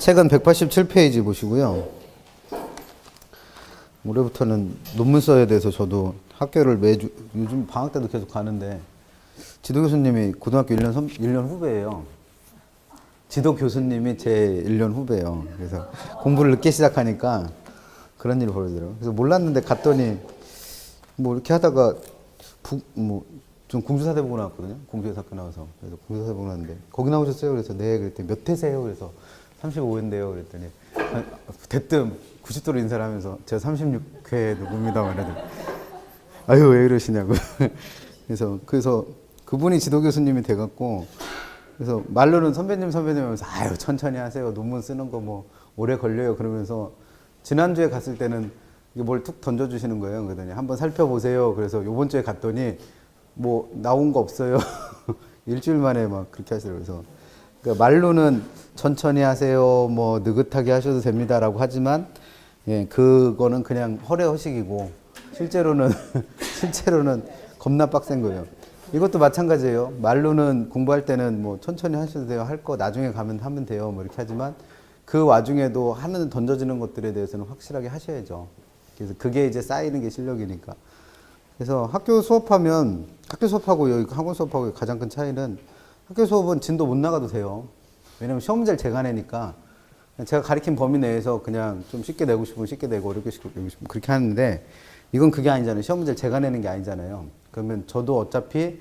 책은 187페이지 보시고요. 올해부터는 논문 써야 돼서 저도 학교를 매주, 요즘 방학 때도 계속 가는데, 지도 교수님이 고등학교 1년 후배예요. 지도 교수님이 제 1년 후배예요. 그래서 공부를 늦게 시작하니까 그런 일이 벌어지더라고요. 그래서 몰랐는데 갔더니, 뭐 이렇게 하다가, 좀 공주사대 보고 나왔거든요. 공주에서 학교 나와서. 그래서 공주사대 보고 나왔는데, 거기 나오셨어요? 그래서 네. 그랬더니 몇 회세요? 그래서 35회인데요. 그랬더니, 대뜸 90도로 인사를 하면서 제가 36회 누구입니다. 말하더니, 아유, 왜 이러시냐고. 그래서 그분이 지도 교수님이 돼갖고, 그래서 말로는 선배님 하면서, 아유, 천천히 하세요. 논문 쓰는 거 뭐 오래 걸려요. 그러면서 지난주에 갔을 때는 이게 뭘 툭 던져주시는 거예요. 그러더니 한번 살펴보세요. 그래서 요번 주에 갔더니 뭐 나온 거 없어요. 일주일 만에 막 그렇게 하시더라고요. 그래서 그러니까 말로는 천천히 하세요. 뭐 느긋하게 하셔도 됩니다라고 하지만 예, 그거는 그냥 허례허식이고 실제로는 겁나 빡센 거예요. 이것도 마찬가지예요. 말로는 공부할 때는 뭐 천천히 하셔도 돼요. 할 거 나중에 가면 하면 돼요. 뭐 이렇게 하지만 그 와중에도 하는 던져지는 것들에 대해서는 확실하게 하셔야죠. 그래서 그게 이제 쌓이는 게 실력이니까. 그래서 학교 수업하고 여기 학원 수업하고 가장 큰 차이는 학교 수업은 진도 못 나가도 돼요. 왜냐면 시험 문제를 제가 내니까 제가 가리킨 범위 내에서 그냥 좀 쉽게 내고 싶으면 쉽게 내고 어렵게 내고 싶으면 그렇게 하는데 이건 그게 아니잖아요. 시험 문제를 제가 내는 게 아니잖아요. 그러면 저도 어차피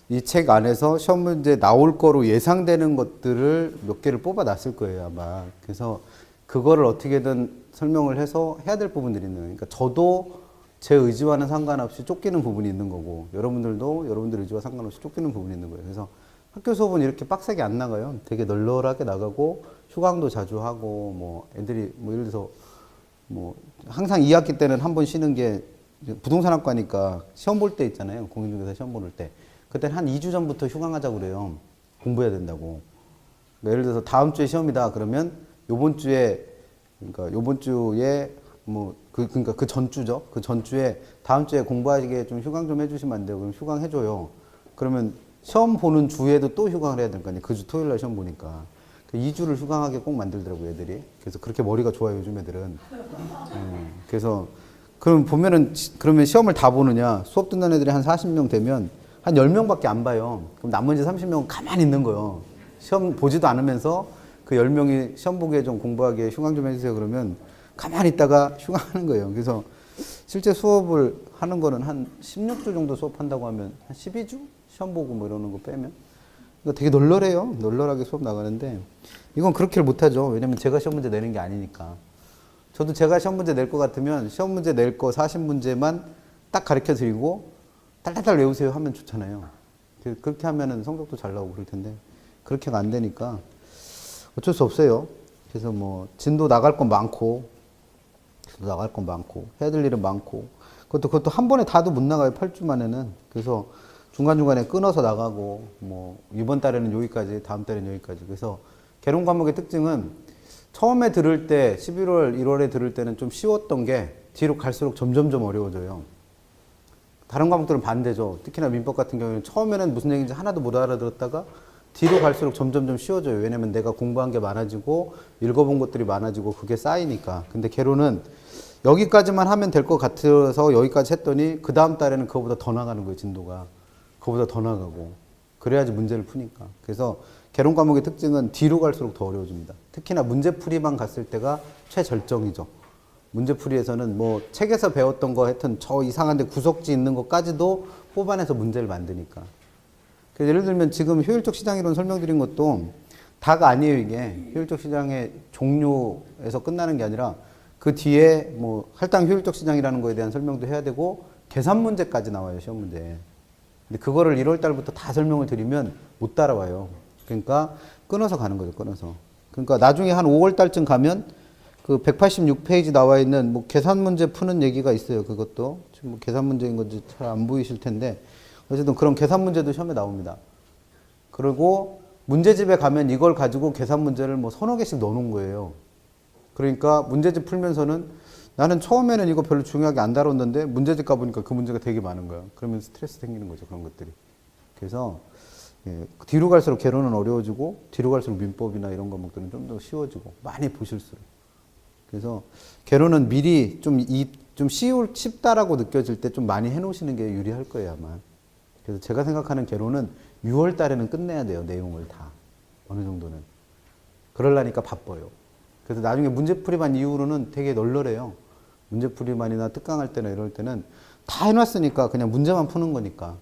이 책 안에서 시험 문제 나올 거로 예상되는 것들을 몇 개를 뽑아 놨을 거예요, 아마. 그래서 그거를 어떻게든 설명을 해서 해야 될 부분들이 있는 거예요. 그러니까 저도 제 의지와는 상관없이 쫓기는 부분이 있는 거고, 여러분들도 여러분들 의지와 상관없이 쫓기는 부분이 있는 거예요. 그래서 학교 수업은 이렇게 빡세게 안 나가요. 되게 널널하게 나가고, 휴강도 자주 하고, 뭐, 애들이, 뭐, 예를 들어서, 뭐, 항상 2학기 때는 한 번 쉬는 게, 부동산학과니까 시험 볼 때 있잖아요. 공인중개사 시험 볼 때. 그때는 한 2주 전부터 휴강하자고 그래요. 공부해야 된다고. 그러니까 예를 들어서 다음 주에 시험이다. 그러면 요번 주에 뭐, 그러니까 그 전주죠. 그 전주에 다음 주에 공부하시게 좀 휴강 좀 해주시면 안 돼요. 그럼 휴강 해줘요. 그러면 시험 보는 주에도 또 휴강을 해야 될 거 아니에요. 그 주 토요일 날 시험 보니까. 2주를 휴강하게 꼭 만들더라고요, 애들이. 그래서 그렇게 머리가 좋아요, 요즘 애들은. 그래서, 그러면 시험을 다 보느냐. 수업 듣는 애들이 한 40명 되면 한 10명밖에 안 봐요. 그럼 나머지 30명은 가만히 있는 거예요. 시험 보지도 않으면서 그 10명이 시험 보기에 좀 공부하게 휴강 좀 해주세요. 그러면 가만히 있다가 휴강하는 거예요. 그래서 실제 수업을 하는 거는 한 16주 정도 수업한다고 하면 한 12주? 시험 보고 뭐 이러는 거 빼면. 이거 되게 널널해요. 널널하게 수업 나가는데 이건 그렇게 못하죠. 왜냐면 제가 시험 문제 내는 게 아니니까. 저도 제가 시험 문제 낼 것 같으면 시험 문제 낼 거 40문제만 딱 가르쳐 드리고 딸딸딸 외우세요 하면 좋잖아요. 그렇게 하면은 성적도 잘 나오고 그럴 텐데 그렇게가 안 되니까 어쩔 수 없어요. 그래서 뭐 진도 나갈 건 많고 해야 될 일은 많고 그것도 한 번에 다도 못 나가요. 8주 만에는. 그래서 중간중간에 끊어서 나가고 뭐 이번 달에는 여기까지 다음 달에는 여기까지. 그래서 개론 과목의 특징은 처음에 들을 때 11월 1월에 들을 때는 좀 쉬웠던 게 뒤로 갈수록 점점점 어려워져요. 다른 과목들은 반대죠. 특히나 민법 같은 경우에는 처음에는 무슨 얘기인지 하나도 못 알아들었다가 뒤로 갈수록 점점점 쉬워져요. 왜냐면 내가 공부한 게 많아지고 읽어본 것들이 많아지고 그게 쌓이니까. 근데 개론은 여기까지만 하면 될 것 같아서 여기까지 했더니 그 다음 달에는 그거보다 더 나가는 거예요. 진도가. 그거보다 더 나가고. 그래야지 문제를 푸니까. 그래서 개론 과목의 특징은 뒤로 갈수록 더 어려워집니다. 특히나 문제풀이만 갔을 때가 최절정이죠. 문제풀이에서는 뭐 책에서 배웠던 거 하여튼 저 이상한데 구석지 있는 것까지도 뽑아내서 문제를 만드니까. 예를 들면 지금 효율적 시장이론 설명드린 것도 다가 아니에요, 이게. 효율적 시장의 종료에서 끝나는 게 아니라 그 뒤에 뭐 할당 효율적 시장이라는 거에 대한 설명도 해야 되고 계산 문제까지 나와요, 시험 문제. 근데 그거를 1월 달부터 다 설명을 드리면 못 따라와요. 그러니까 끊어서 가는 거죠, 끊어서. 그러니까 나중에 한 5월 달쯤 가면 그 186페이지 나와 있는 뭐 계산 문제 푸는 얘기가 있어요, 그것도. 지금 뭐 계산 문제인 건지 잘 안 보이실 텐데. 어쨌든 그런 계산 문제도 시험에 나옵니다. 그리고 문제집에 가면 이걸 가지고 계산 문제를 뭐 서너 개씩 넣어놓은 거예요. 그러니까 문제집 풀면서는 나는 처음에는 이거 별로 중요하게 안 다뤘는데 문제집 가보니까 그 문제가 되게 많은 거야. 그러면 스트레스 생기는 거죠, 그런 것들이. 그래서 예, 뒤로 갈수록 개론은 어려워지고 뒤로 갈수록 민법이나 이런 과목들은 좀 더 쉬워지고 많이 보실수록. 그래서 개론은 미리 좀 쉽다라고 느껴질 때 좀 많이 해놓으시는 게 유리할 거예요 아마. 그래서 제가 생각하는 개론은 6월 달에는 끝내야 돼요 내용을 다 어느 정도는. 그러려니까 바빠요. 그래서 나중에 문제풀이반 이후로는 되게 널널해요. 문제풀이반이나 특강할 때나 이럴 때는 다 해놨으니까 그냥 문제만 푸는 거니까.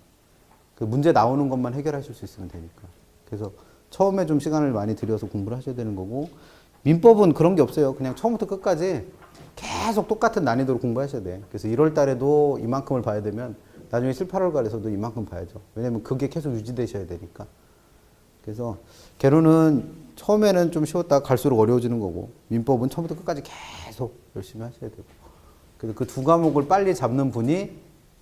그 문제 나오는 것만 해결하실 수 있으면 되니까. 그래서 처음에 좀 시간을 많이 들여서 공부를 하셔야 되는 거고, 민법은 그런 게 없어요. 그냥 처음부터 끝까지 계속 똑같은 난이도로 공부하셔야 돼. 그래서 1월 달에도 이만큼을 봐야 되면 나중에 7, 8월 달에서도 이만큼 봐야죠. 왜냐면 그게 계속 유지되셔야 되니까. 그래서 개론은 처음에는 좀 쉬웠다가 갈수록 어려워지는 거고, 민법은 처음부터 끝까지 계속 열심히 하셔야 되고. 그래서 그 두 과목을 빨리 잡는 분이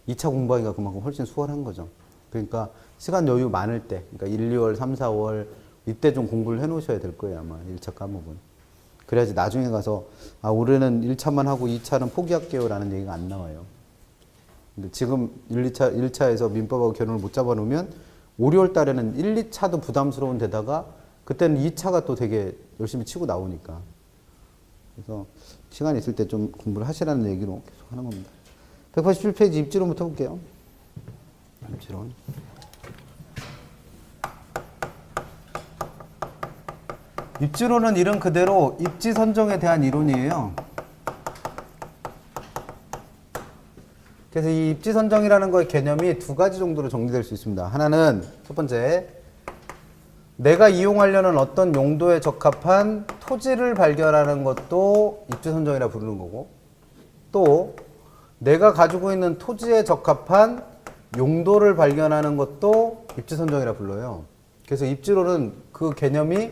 2차 공부하기가 그만큼 훨씬 수월한 거죠. 그러니까 시간 여유 많을 때, 그러니까 1, 2월, 3, 4월 이때 좀 공부를 해 놓으셔야 될 거예요 아마 1차 과목은. 그래야지 나중에 가서 아 올해는 1차만 하고 2차는 포기할게요 라는 얘기가 안 나와요. 근데 지금 1차에서 민법하고 개론을 못 잡아놓으면 5, 6월 달에는 1, 2차도 부담스러운 데다가 그때는 2차가 또 되게 열심히 치고 나오니까. 그래서 시간 있을 때 좀 공부를 하시라는 얘기로 계속 하는 겁니다. 187페이지 입지론부터 볼게요. 입지론. 입지론은 이름 그대로 입지 선정에 대한 이론이에요. 그래서 이 입지 선정이라는 거의 개념이 두 가지 정도로 정리될 수 있습니다. 하나는 첫 번째, 내가 이용하려는 어떤 용도에 적합한 토지를 발견하는 것도 입지 선정이라 부르는 거고, 또 내가 가지고 있는 토지에 적합한 용도를 발견하는 것도 입지 선정이라 불러요. 그래서 입지론은 그 개념이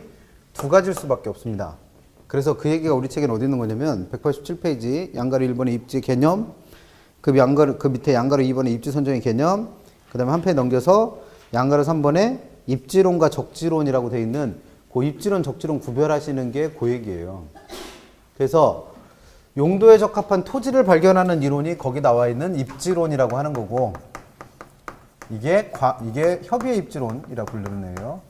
두 가지일 수밖에 없습니다. 그래서 그 얘기가 우리 책에는 어디 있는 거냐면 187페이지 양가로 1번의 입지 개념, 그 밑에 양가로 2번의 입지 선정의 개념, 그 다음에 한 페이지 넘겨서 양가로 3번에 입지론과 적지론이라고 되어 있는 그 입지론, 적지론 구별하시는 게 그 얘기예요. 그래서 용도에 적합한 토지를 발견하는 이론이 거기 나와 있는 입지론이라고 하는 거고, 이게 협의의 입지론이라고 부르는 거예요.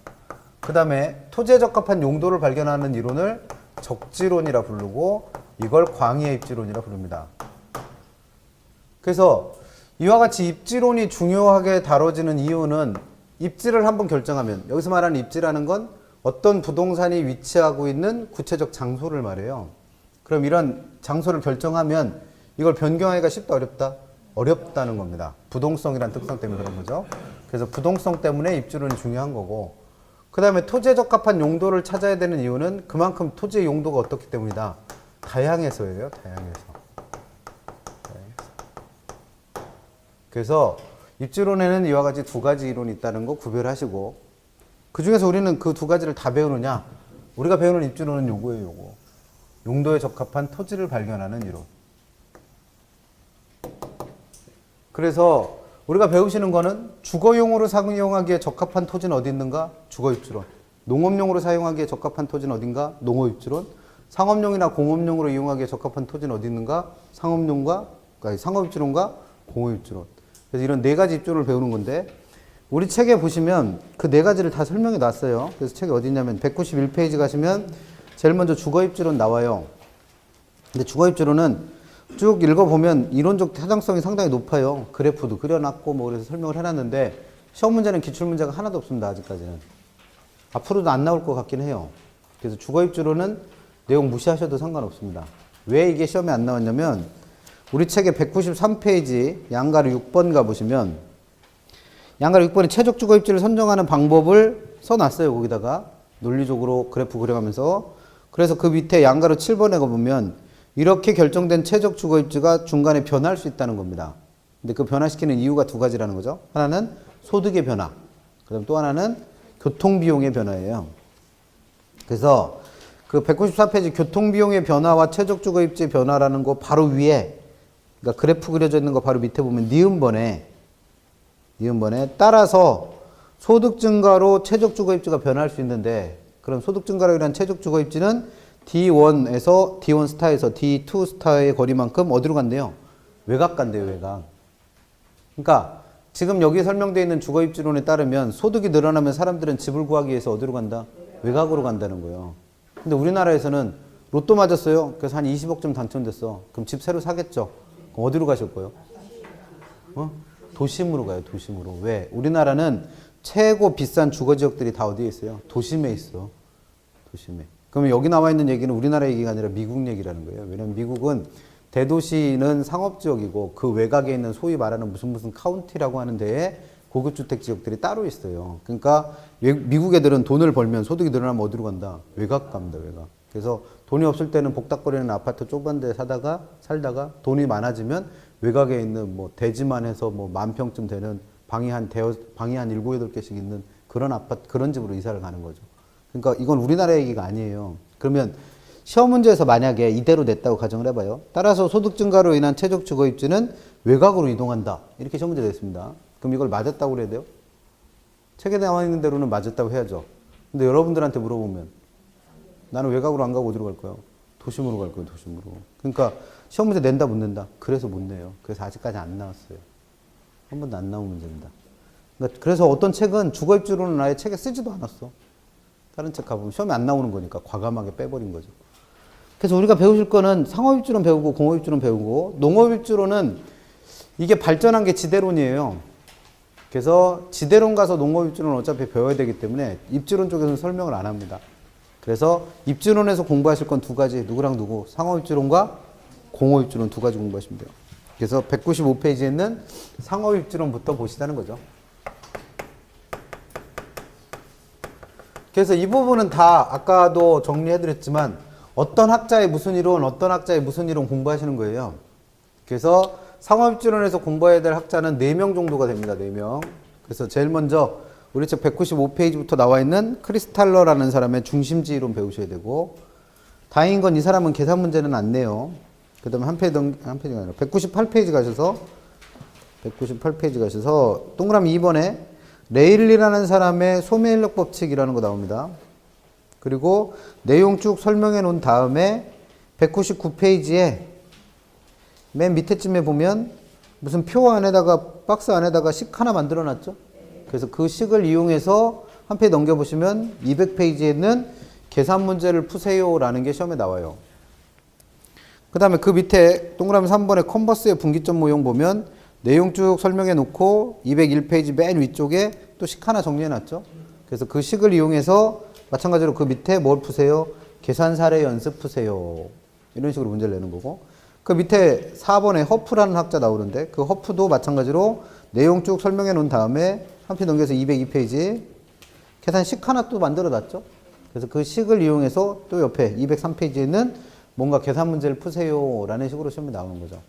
그 다음에 토지에 적합한 용도를 발견하는 이론을 적지론이라 부르고, 이걸 광의의 입지론이라 부릅니다. 그래서 이와 같이 입지론이 중요하게 다뤄지는 이유는 입지를 한번 결정하면, 여기서 말하는 입지라는 건 어떤 부동산이 위치하고 있는 구체적 장소를 말해요. 그럼 이런 장소를 결정하면 이걸 변경하기가 쉽다, 어렵다? 어렵다는 겁니다. 부동성이란 특성 때문에 그런 거죠. 그래서 부동성 때문에 입지론이 중요한 거고, 그 다음에 토지에 적합한 용도를 찾아야 되는 이유는 그만큼 토지의 용도가 어떻기 때문이다. 다양해서예요. 다양해서. 그래서 입지론에는 이와 같이 두 가지 이론이 있다는 거 구별하시고, 그 중에서 우리는 그 두 가지를 다 배우느냐? 우리가 배우는 입지론은 요거예요, 요거. 용도에 적합한 토지를 발견하는 이론. 그래서 우리가 배우시는 거는 주거용으로 사용하기에 적합한 토지는 어디 있는가? 주거입지론. 농업용으로 사용하기에 적합한 토지는 어딘가? 농어입지론. 상업용이나 공업용으로 이용하기에 적합한 토지는 어디 있는가? 상업입지론과 공업입지론. 그래서 이런 네 가지 입지론을 배우는 건데, 우리 책에 보시면 그 네 가지를 다 설명해 놨어요. 그래서 책이 어디 있냐면 191페이지 가시면 제일 먼저 주거입지론 나와요. 근데 주거입지론은 쭉 읽어보면 이론적 타당성이 상당히 높아요. 그래프도 그려놨고 뭐 그래서 설명을 해놨는데, 시험 문제는 기출문제가 하나도 없습니다. 아직까지는. 앞으로도 안 나올 것 같긴 해요. 그래서 주거입지론은 내용 무시하셔도 상관없습니다. 왜 이게 시험에 안 나왔냐면, 우리 책의 193페이지 양가로 6번 가보시면 양가로 6번에 최적주거입지를 선정하는 방법을 써놨어요. 거기다가 논리적으로 그래프 그려가면서. 그래서 그 밑에 양가로 7번에 가보면 이렇게 결정된 최적주거입지가 중간에 변할 수 있다는 겁니다. 근데 그 변화시키는 이유가 두 가지라는 거죠. 하나는 소득의 변화, 그 다음 또 하나는 교통비용의 변화예요. 그래서 그 194페이지 교통비용의 변화와 최적주거입지 변화라는 거 바로 위에, 그러니까 그래프 그려져 있는 거 바로 밑에 보면 니은번에 따라서 소득 증가로 최적주거입지가 변할 수 있는데, 그럼 소득 증가로 인한 최적주거입지는 D1 스타에서 D2 스타의 거리만큼 어디로 간대요? 외곽 간대요, 외곽. 그러니까 지금 여기 설명되어 있는 주거입지론에 따르면 소득이 늘어나면 사람들은 집을 구하기 위해서 어디로 간다? 외곽으로 간다는 거예요. 근데 우리나라에서는 로또 맞았어요. 그래서 한 20억쯤 당첨됐어. 그럼 집 새로 사겠죠? 그럼 어디로 가실 거예요? 도심으로 가요, 도심으로. 왜? 우리나라는 최고 비싼 주거지역들이 다 어디에 있어요? 도심에 있어. 도심에. 그러면 여기 나와 있는 얘기는 우리나라 얘기가 아니라 미국 얘기라는 거예요. 왜냐면 미국은 대도시는 상업지역이고 그 외곽에 있는 소위 말하는 무슨 카운티라고 하는 데에 고급주택 지역들이 따로 있어요. 그러니까 미국 애들은 돈을 벌면 소득이 늘어나면 어디로 간다? 외곽 갑니다, 외곽. 그래서 돈이 없을 때는 복닥거리는 아파트 좁은 데 살다가 돈이 많아지면 외곽에 있는 뭐 대지만 해서 뭐 10,000평쯤 되는 방이 한 7, 8개씩 있는 그런 아파트, 그런 집으로 이사를 가는 거죠. 그러니까 이건 우리나라 얘기가 아니에요. 그러면 시험 문제에서 만약에 이대로 냈다고 가정을 해봐요. 따라서 소득 증가로 인한 최적 주거 입지는 외곽으로 이동한다. 이렇게 시험 문제 냈습니다. 그럼 이걸 맞았다고 그래야 돼요? 책에 나와 있는 대로는 맞았다고 해야죠. 근데 여러분들한테 물어보면 나는 외곽으로 안 가고 어디로 갈 거예요? 도심으로 갈 거예요, 도심으로. 그러니까 시험 문제 낸다, 못 낸다? 그래서 못 내요. 그래서 아직까지 안 나왔어요. 한 번도 안 나온 문제입니다. 그러니까 그래서 어떤 책은 주거 입지론은 아예 책에 쓰지도 않았어. 다른 책 가보면 시험에 안 나오는 거니까 과감하게 빼버린 거죠. 그래서 우리가 배우실 거는 상업입지론 배우고 공업입지론 배우고, 농업입지론은 이게 발전한 게 지대론이에요. 그래서 지대론 가서 농업입지론은 어차피 배워야 되기 때문에 입지론 쪽에서는 설명을 안 합니다. 그래서 입지론에서 공부하실 건 두 가지, 누구랑 누구? 상업입지론과 공업입지론 두 가지 공부하시면 돼요. 그래서 195페이지에 있는 상업입지론부터 보시자는 거죠. 그래서 이 부분은 다 아까도 정리해드렸지만 어떤 학자의 무슨 이론, 어떤 학자의 무슨 이론 공부하시는 거예요. 그래서 상업입지론에서 공부해야 될 학자는 4명 정도가 됩니다. 4명. 그래서 제일 먼저 우리 책 195페이지부터 나와 있는 크리스탈러라는 사람의 중심지 이론 배우셔야 되고, 다행인 건 이 사람은 계산 문제는 안 내요. 그 다음에 한 페이지가 아니라 198페이지 가셔서 동그라미 2번에 레일리라는 사람의 소매인력 법칙이라는 거 나옵니다. 그리고 내용 쭉 설명해 놓은 다음에 199페이지에 맨 밑에쯤에 보면 무슨 표 안에다가 박스 안에다가 식 하나 만들어 놨죠. 그래서 그 식을 이용해서 한 페이지 넘겨보시면 200페이지에는 계산 문제를 푸세요라는 게 시험에 나와요. 그 다음에 그 밑에 동그라미 3번에 컨버스의 분기점 모형 보면 내용 쭉 설명해 놓고 201페이지 맨 위쪽에 또 식 하나 정리해 놨죠. 그래서 그 식을 이용해서 마찬가지로 그 밑에 뭘 푸세요? 계산 사례 연습 푸세요. 이런 식으로 문제를 내는 거고, 그 밑에 4번에 허프라는 학자 나오는데 그 허프도 마찬가지로 내용 쭉 설명해 놓은 다음에 한 페이지 넘겨서 202페이지 계산식 하나 또 만들어 놨죠. 그래서 그 식을 이용해서 또 옆에 203페이지에는 뭔가 계산 문제를 푸세요 라는 식으로 시험에 나오는 거죠.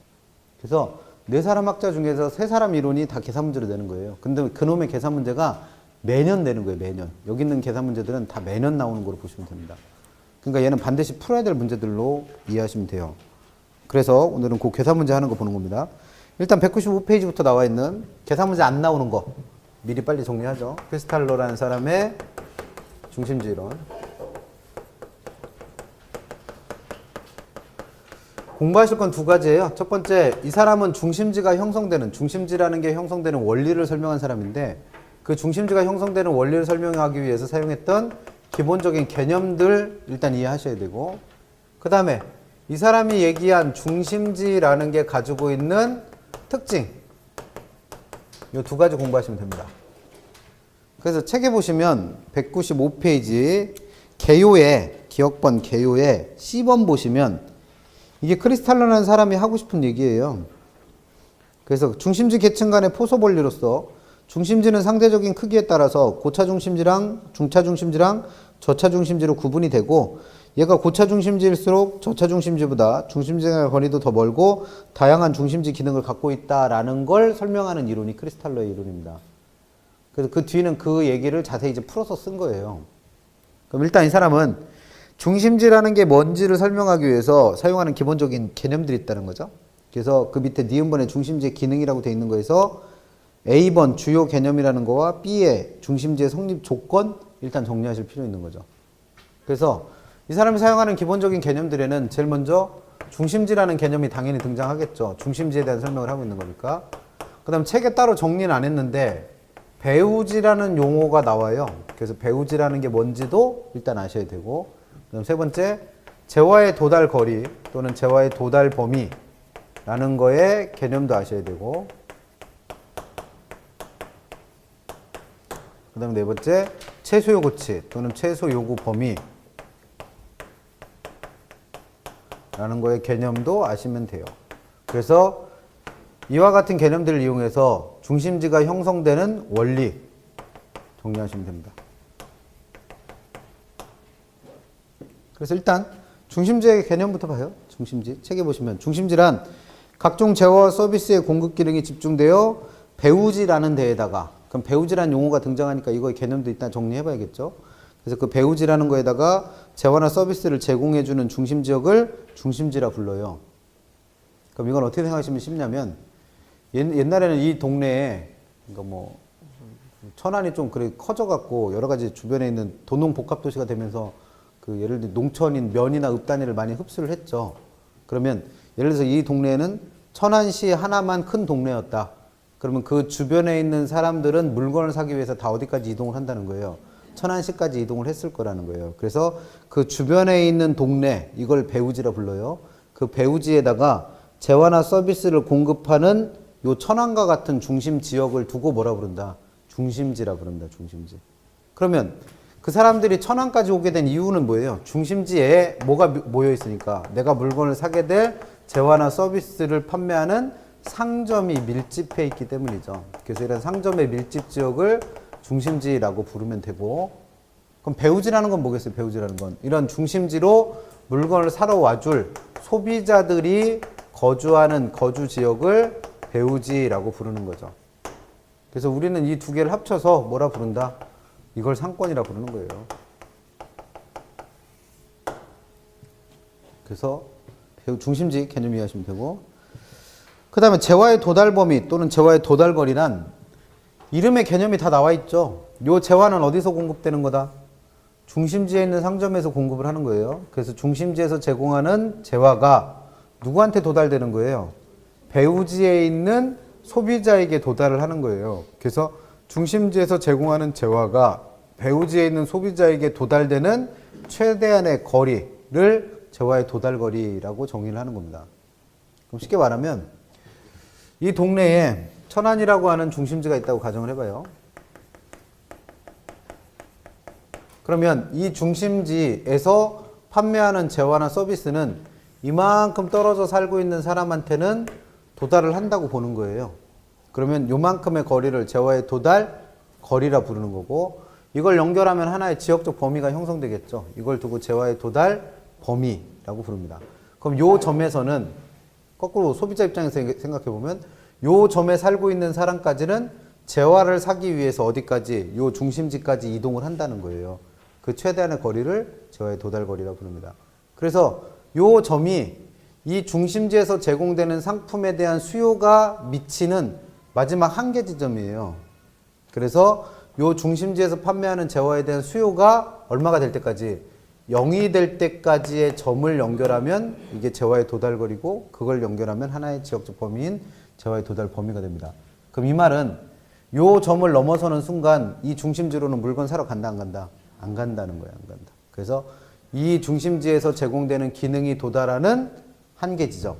그래서 4사람 학자 중에서 3사람 이론이 다 계산 문제로 내는 거예요. 근데 그놈의 계산 문제가 매년 내는 거예요, 매년. 여기 있는 계산 문제들은 다 매년 나오는 거로 보시면 됩니다. 그러니까 얘는 반드시 풀어야 될 문제들로 이해하시면 돼요. 그래서 오늘은 그 계산 문제 하는 거 보는 겁니다. 일단 195페이지부터 나와 있는 계산 문제 안 나오는 거 미리 빨리 정리하죠. 크리스탈러라는 사람의 중심지 이론. 공부하실 건 2가지예요. 첫 번째, 이 사람은 중심지라는 게 형성되는 원리를 설명한 사람인데, 그 중심지가 형성되는 원리를 설명하기 위해서 사용했던 기본적인 개념들 일단 이해하셔야 되고, 그 다음에 이 사람이 얘기한 중심지라는 게 가지고 있는 특징, 이 2가지 공부하시면 됩니다. 그래서 책에 보시면 195페이지 기억번 개요에 C번 보시면 이게 크리스탈러라는 사람이 하고 싶은 얘기예요. 그래서 중심지 계층 간의 포섭 원리로서 중심지는 상대적인 크기에 따라서 고차 중심지랑 중차 중심지랑 저차 중심지로 구분이 되고, 얘가 고차 중심지일수록 저차 중심지보다 중심지의 거리도 더 멀고 다양한 중심지 기능을 갖고 있다라는 걸 설명하는 이론이 크리스탈러의 이론입니다. 그래서 그 뒤는 그 얘기를 자세히 이제 풀어서 쓴 거예요. 그럼 일단 이 사람은 중심지라는 게 뭔지를 설명하기 위해서 사용하는 기본적인 개념들이 있다는 거죠. 그래서 그 밑에 니은번에 중심지의 기능이라고 되어 있는 거에서 A번 주요 개념이라는 거와 B의 중심지의 성립 조건 일단 정리하실 필요 있는 거죠. 그래서 이 사람이 사용하는 기본적인 개념들에는 제일 먼저 중심지라는 개념이 당연히 등장하겠죠. 중심지에 대한 설명을 하고 있는 거니까. 그 다음 책에 따로 정리는 안 했는데 배우지라는 용어가 나와요. 그래서 배우지라는 게 뭔지도 일단 아셔야 되고, 그 다음 세 번째, 재화의 도달 거리 또는 재화의 도달 범위라는 거의 개념도 아셔야 되고, 그 다음 네 번째, 최소 요구치 또는 최소 요구 범위라는 거의 개념도 아시면 돼요. 그래서 이와 같은 개념들을 이용해서 중심지가 형성되는 원리 정리하시면 됩니다. 그래서 일단 중심지의 개념부터 봐요. 중심지. 책에 보시면 중심지란 각종 재화와 서비스의 공급 기능이 집중되어 배우지라는 데에다가, 그럼 배우지라는 용어가 등장하니까 이거의 개념도 일단 정리해 봐야겠죠. 그래서 그 배우지라는 거에다가 재화나 서비스를 제공해주는 중심지역을 중심지라 불러요. 그럼 이건 어떻게 생각하시면 쉽냐면, 옛날에는 이 동네에, 그러니까 뭐 천안이 좀 그래 커져갖고 여러 가지 주변에 있는 도농 복합 도시가 되면서 그 예를 들어 농촌인 면이나 읍단위를 많이 흡수를 했죠. 그러면 예를 들어서 이 동네에는 천안시 하나만 큰 동네였다. 그러면 그 주변에 있는 사람들은 물건을 사기 위해서 다 어디까지 이동을 한다는 거예요. 천안시까지 이동을 했을 거라는 거예요. 그래서 그 주변에 있는 동네, 이걸 배우지라 불러요. 그 배우지에다가 재화나 서비스를 공급하는 요 천안과 같은 중심 지역을 두고 뭐라 부른다? 중심지라 부른다. 중심지. 그러면 그 사람들이 천안까지 오게 된 이유는 뭐예요? 중심지에 뭐가 모여 있으니까 내가 물건을 사게 될 재화나 서비스를 판매하는 상점이 밀집해 있기 때문이죠. 그래서 이런 상점의 밀집 지역을 중심지라고 부르면 되고, 그럼 배우지라는 건 뭐겠어요? 배우지라는 건 이런 중심지로 물건을 사러 와줄 소비자들이 거주하는 거주 지역을 배우지라고 부르는 거죠. 그래서 우리는 이 두 개를 합쳐서 뭐라 부른다? 이걸 상권이라 부르는 거예요. 그래서 중심지 개념 이해하시면 되고, 그 다음에 재화의 도달 범위 또는 재화의 도달 거리란 이름의 개념이 다 나와 있죠. 요 재화는 어디서 공급되는 거다? 중심지에 있는 상점에서 공급을 하는 거예요. 그래서 중심지에서 제공하는 재화가 누구한테 도달되는 거예요? 배우지에 있는 소비자에게 도달을 하는 거예요. 그래서 중심지에서 제공하는 재화가 배우지에 있는 소비자에게 도달되는 최대한의 거리를 재화의 도달거리라고 정의를 하는 겁니다. 그럼 쉽게 말하면 이 동네에 천안이라고 하는 중심지가 있다고 가정을 해봐요. 그러면 이 중심지에서 판매하는 재화나 서비스는 이만큼 떨어져 살고 있는 사람한테는 도달을 한다고 보는 거예요. 그러면 요만큼의 거리를 재화의 도달 거리라 부르는 거고, 이걸 연결하면 하나의 지역적 범위가 형성되겠죠. 이걸 두고 재화의 도달 범위라고 부릅니다. 그럼 요 점에서는 거꾸로 소비자 입장에서 생각해 보면 요 점에 살고 있는 사람까지는 재화를 사기 위해서 어디까지? 요 중심지까지 이동을 한다는 거예요. 그 최대한의 거리를 재화의 도달 거리라고 부릅니다. 그래서 요 점이 이 중심지에서 제공되는 상품에 대한 수요가 미치는 마지막 한계 지점이에요. 그래서 요 중심지에서 판매하는 재화에 대한 수요가 얼마가 될 때까지? 0이 될 때까지의 점을 연결하면 이게 재화의 도달거리고, 그걸 연결하면 하나의 지역적 범위인 재화의 도달 범위가 됩니다. 그럼 이 말은 요 점을 넘어서는 순간 이 중심지로는 물건 사러 간다, 안 간다? 안 간다는 거예요. 안 간다. 그래서 이 중심지에서 제공되는 기능이 도달하는 한계 지점.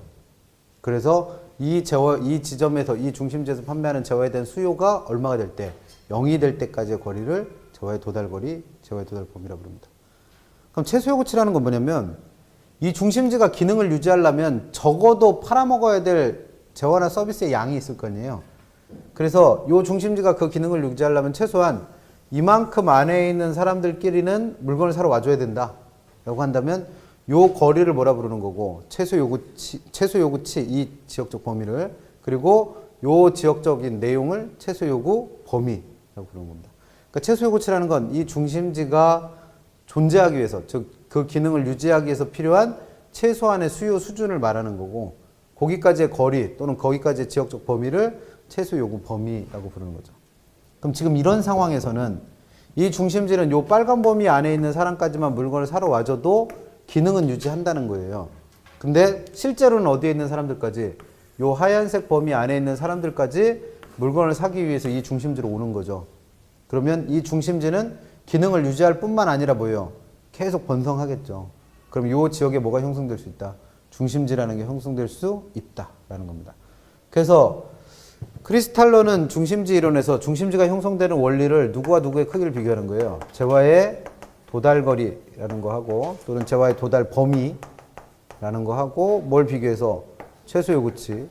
그래서 이 지점에서, 이 중심지에서 판매하는 재화에 대한 수요가 얼마가 될 때? 0이 될 때까지의 거리를 재화의 도달거리, 재화의 도달 범위라고 부릅니다. 그럼 최소 요구치라는 건 뭐냐면, 이 중심지가 기능을 유지하려면 적어도 팔아먹어야 될 재화나 서비스의 양이 있을 거 아니에요. 그래서 이 중심지가 그 기능을 유지하려면 최소한 이만큼 안에 있는 사람들끼리는 물건을 사러 와줘야 된다 라고 한다면 요 거리를 뭐라 부르는 거고, 최소 요구치 이 지역적 범위를, 그리고 요 지역적인 내용을 최소 요구 범위라고 부르는 겁니다. 그러니까 최소 요구치라는 건 이 중심지가 존재하기 위해서, 즉 그 기능을 유지하기 위해서 필요한 최소한의 수요 수준을 말하는 거고, 거기까지의 거리 또는 거기까지의 지역적 범위를 최소 요구 범위라고 부르는 거죠. 그럼 지금 이런 상황에서는 이 중심지는 요 빨간 범위 안에 있는 사람까지만 물건을 사러 와줘도 기능은 유지한다는 거예요. 근데 실제로는 어디에 있는 사람들까지? 요 하얀색 범위 안에 있는 사람들까지 물건을 사기 위해서 이 중심지로 오는 거죠. 그러면 이 중심지는 기능을 유지할 뿐만 아니라 뭐예요? 계속 번성하겠죠. 그럼 이 지역에 뭐가 형성될 수 있다? 중심지라는 게 형성될 수 있다라는 겁니다. 그래서 크리스탈러는 중심지 이론에서 중심지가 형성되는 원리를 누구와 누구의 크기를 비교하는 거예요. 재화의 도달거리라는 거 하고 또는 재화의 도달 범위라는 거 하고 뭘 비교해서 최소 요구치라는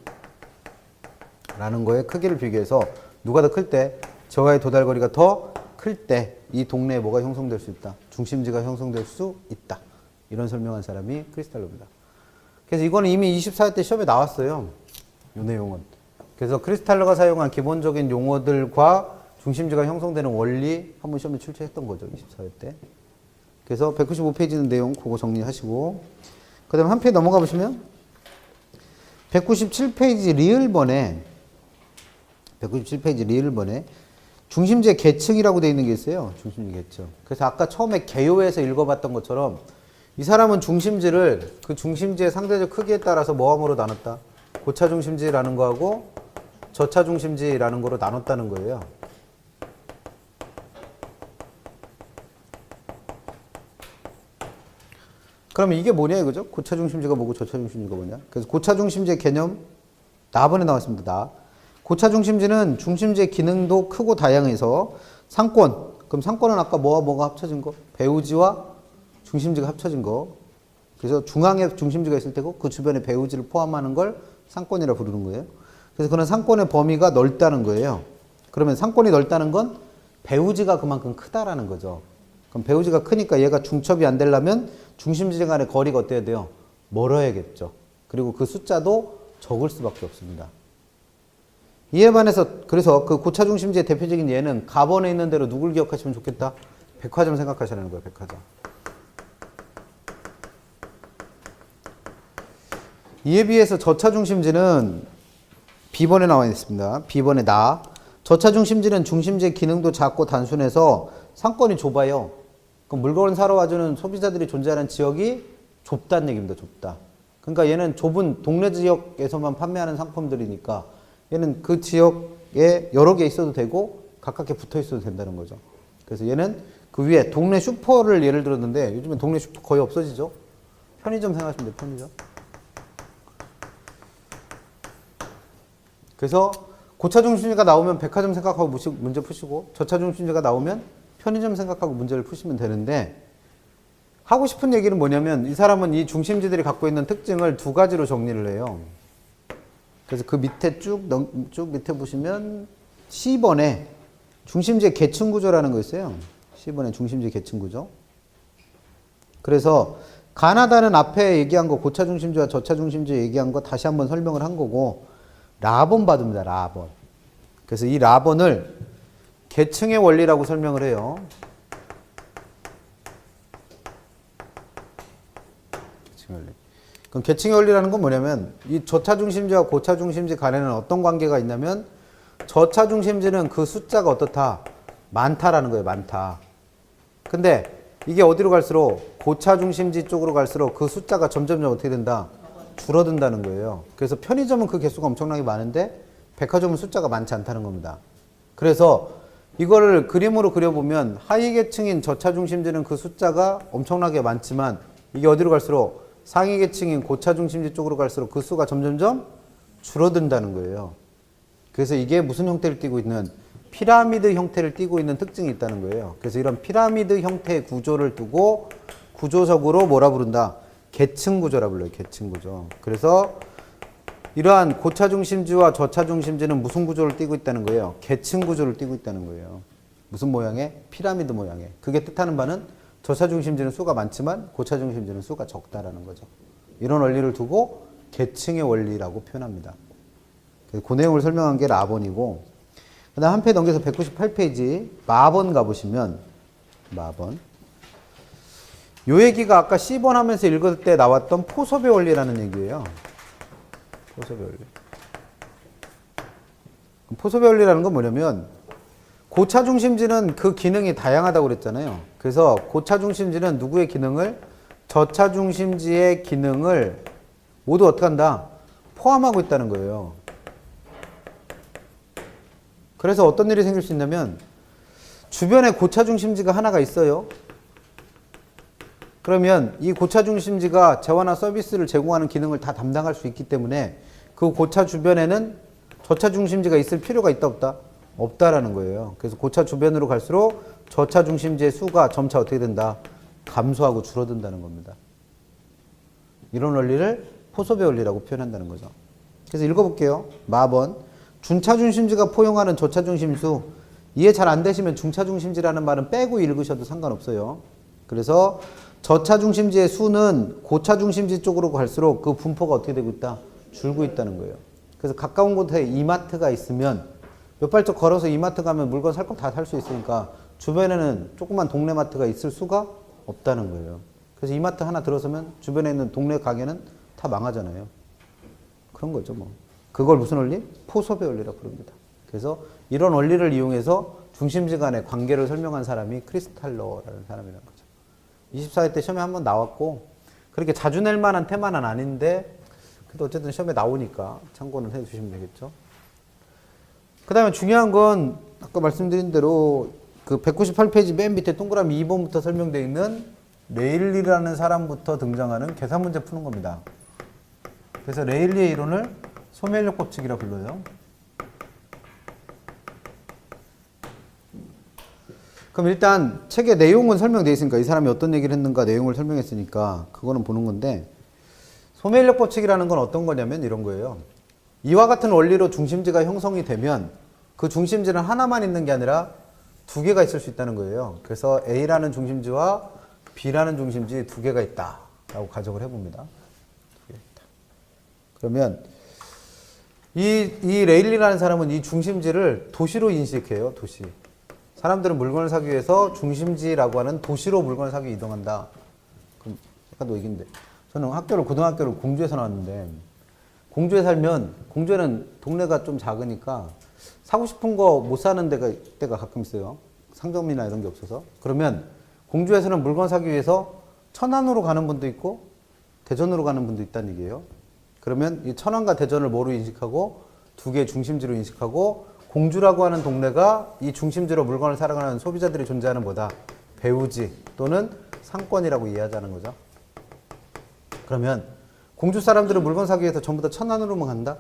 거의 크기를 비교해서 누가 더 클 때 재화의 도달거리가 더 클 때 이 동네에 뭐가 형성될 수 있다. 중심지가 형성될 수 있다. 이런 설명한 사람이 크리스탈러입니다. 그래서 이거는 이미 24회 때 시험에 나왔어요. 이 내용은. 그래서 크리스탈러가 사용한 기본적인 용어들과 중심지가 형성되는 원리 한번 시험에 출제했던 거죠. 24회 때. 그래서 195페이지는 내용 그거 정리하시고 그 다음에 한 페이지 넘어가 보시면 197페이지 리을번에 중심지의 계층이라고 되어 있는 게 있어요. 중심지 계층. 그래서 아까 처음에 개요에서 읽어봤던 것처럼 이 사람은 중심지를 그 중심지의 상대적 크기에 따라서 뭐함으로 나눴다? 고차 중심지라는 거하고 저차 중심지라는 거로 나눴다는 거예요. 그러면 이게 뭐냐 이거죠? 고차 중심지가 뭐고 저차 중심지가 뭐냐? 그래서 고차 중심지의 개념 나번에 나왔습니다. 나. 고차 중심지는 중심지의 기능도 크고 다양해서 상권. 그럼 상권은 아까 뭐와 뭐가 합쳐진 거? 배우지와 중심지가 합쳐진 거. 그래서 중앙에 중심지가 있을 테고 그 주변에 배우지를 포함하는 걸 상권이라 부르는 거예요. 그래서 그런 상권의 범위가 넓다는 거예요. 그러면 상권이 넓다는 건 배우지가 그만큼 크다라는 거죠. 그럼 배우지가 크니까 얘가 중첩이 안 되려면 중심지 간의 거리가 어때야 돼요? 멀어야겠죠. 그리고 그 숫자도 적을 수밖에 없습니다. 이에 반해서 그래서 그 고차 중심지의 대표적인 예는 가번에 있는 대로 누굴 기억하시면 좋겠다? 백화점 생각하시라는 거예요. 백화점. 이에 비해서 저차 중심지는 B번에 나와 있습니다. B번에 나. 저차 중심지는 중심지의 기능도 작고 단순해서 상권이 좁아요. 그럼 물건을 사러 와주는 소비자들이 존재하는 지역이 좁다는 얘기입니다. 좁다. 그러니까 얘는 좁은 동네 지역에서만 판매하는 상품들이니까 얘는 그 지역에 여러 개 있어도 되고 가깝게 붙어 있어도 된다는 거죠. 그래서 얘는 그 위에 동네 슈퍼를 예를 들었는데 요즘엔 동네 슈퍼 거의 없어지죠. 편의점 생각하시면 돼요. 편의점. 그래서 고차 중심지가 나오면 백화점 생각하고 문제 푸시고 저차 중심지가 나오면 편의점 생각하고 문제를 푸시면 되는데 하고 싶은 얘기는 뭐냐면 이 사람은 이 중심지들이 갖고 있는 특징을 두 가지로 정리를 해요. 그래서 그 밑에 쭉 밑에 보시면 C번에 중심지의 계층 구조라는 거 있어요. C번에 중심지의 계층 구조. 그래서 가나다는 앞에 얘기한 거 고차 중심지와 저차 중심지 얘기한 거 다시 한번 설명을 한 거고 라번 받습니다. 라번. 그래서 이 라번을 계층의 원리라고 설명을 해요. 계층의 원리. 그럼 계층의 원리라는 건 뭐냐면 이 저차 중심지와 고차 중심지 간에는 어떤 관계가 있냐면 저차 중심지는 그 숫자가 어떻다? 많다라는 거예요. 많다. 근데 이게 어디로 갈수록 고차 중심지 쪽으로 갈수록 그 숫자가 점점점 어떻게 된다? 줄어든다는 거예요. 그래서 편의점은 그 개수가 엄청나게 많은데 백화점은 숫자가 많지 않다는 겁니다. 그래서 이거를 그림으로 그려보면 하위 계층인 저차 중심지는 그 숫자가 엄청나게 많지만 이게 어디로 갈수록 상위 계층인 고차 중심지 쪽으로 갈수록 그 수가 점점점 줄어든다는 거예요. 그래서 이게 무슨 형태를 띠고 있는 피라미드 형태를 띠고 있는 특징이 있다는 거예요. 그래서 이런 피라미드 형태의 구조를 두고 구조적으로 뭐라 부른다? 계층 구조라 불러요. 계층 구조. 그래서 이러한 고차 중심지와 저차 중심지는 무슨 구조를 띠고 있다는 거예요? 계층 구조를 띠고 있다는 거예요. 무슨 모양의? 피라미드 모양의. 그게 뜻하는 바는 저차 중심지는 수가 많지만 고차 중심지는 수가 적다라는 거죠. 이런 원리를 두고 계층의 원리라고 표현합니다. 그 내용을 설명한 게 라번이고 그 다음 한 페이지 넘겨서 198페이지 마번 가보시면 마번 요 얘기가 아까 C번 하면서 읽을 때 나왔던 포섭의 원리라는 얘기예요. 포섭의 원리. 포섭의 원리라는 건 뭐냐면 고차 중심지는 그 기능이 다양하다고 그랬잖아요. 그래서 고차 중심지는 누구의 기능을? 저차 중심지의 기능을 모두 어떻게 한다? 포함하고 있다는 거예요. 그래서 어떤 일이 생길 수 있냐면 주변에 고차 중심지가 하나가 있어요. 그러면 이 고차 중심지가 재화나 서비스를 제공하는 기능을 다 담당할 수 있기 때문에 그 고차 주변에는 저차 중심지가 있을 필요가 있다 없다? 없다라는 거예요. 그래서 고차 주변으로 갈수록 저차 중심지의 수가 점차 어떻게 된다? 감소하고 줄어든다는 겁니다. 이런 원리를 포섭의 원리라고 표현한다는 거죠. 그래서 읽어볼게요. 마번. 준차 중심지가 포용하는 저차 중심수. 이해 잘 안 되시면 중차 중심지라는 말은 빼고 읽으셔도 상관없어요. 그래서 저차 중심지의 수는 고차 중심지 쪽으로 갈수록 그 분포가 어떻게 되고 있다? 줄고 있다는 거예요. 그래서 가까운 곳에 이마트가 있으면 몇 발짝 걸어서 이마트 가면 물건 살 거 다 살 수 있으니까 주변에는 조그만 동네 마트가 있을 수가 없다는 거예요. 그래서 이마트 하나 들어서면 주변에 있는 동네 가게는 다 망하잖아요. 그런 거죠, 뭐. 그걸 무슨 원리? 포섭의 원리라고 부릅니다. 그래서 이런 원리를 이용해서 중심지 간의 관계를 설명한 사람이 크리스탈러라는 사람이라는 거죠. 24회 때 시험에 한번 나왔고 그렇게 자주 낼 만한 테마는 아닌데 그래도 어쨌든 시험에 나오니까 참고는 해 주시면 되겠죠. 그 다음에 중요한 건 아까 말씀드린 대로 그 198페이지 맨 밑에 동그라미 2번부터 설명되어 있는 레일리라는 사람부터 등장하는 계산 문제 푸는 겁니다. 그래서 레일리의 이론을 소멸력 법칙이라 불러요. 그럼 일단 책의 내용은 설명되어 있으니까 이 사람이 어떤 얘기를 했는가 내용을 설명했으니까 그거는 보는 건데 소멸력 법칙이라는 건 어떤 거냐면 이런 거예요. 이와 같은 원리로 중심지가 형성이 되면 그 중심지는 하나만 있는 게 아니라 두 개가 있을 수 있다는 거예요. 그래서 A라는 중심지와 B라는 중심지 두 개가 있다 라고 가정을 해봅니다. 그러면 이 레일리라는 사람은 이 중심지를 도시로 인식해요. 도시. 사람들은 물건을 사기 위해서 중심지라고 하는 도시로 물건을 사기 이동한다. 그럼 약간 또 얘기인데 저는 고등학교를 공주에서 나왔는데 공주에 살면 공주에는 동네가 좀 작으니까 사고 싶은 거 못 사는 때가 가끔 있어요. 상점이나 이런 게 없어서. 그러면 공주에서는 물건 사기 위해서 천안으로 가는 분도 있고 대전으로 가는 분도 있다는 얘기예요. 그러면 이 천안과 대전을 뭐로 인식하고 두 개의 중심지로 인식하고 공주라고 하는 동네가 이 중심지로 물건을 사러 가는 소비자들이 존재하는 뭐다? 배후지 또는 상권이라고 이해하자는 거죠. 그러면 공주 사람들은 물건 사기 위해서 전부 다 천안으로만 간다?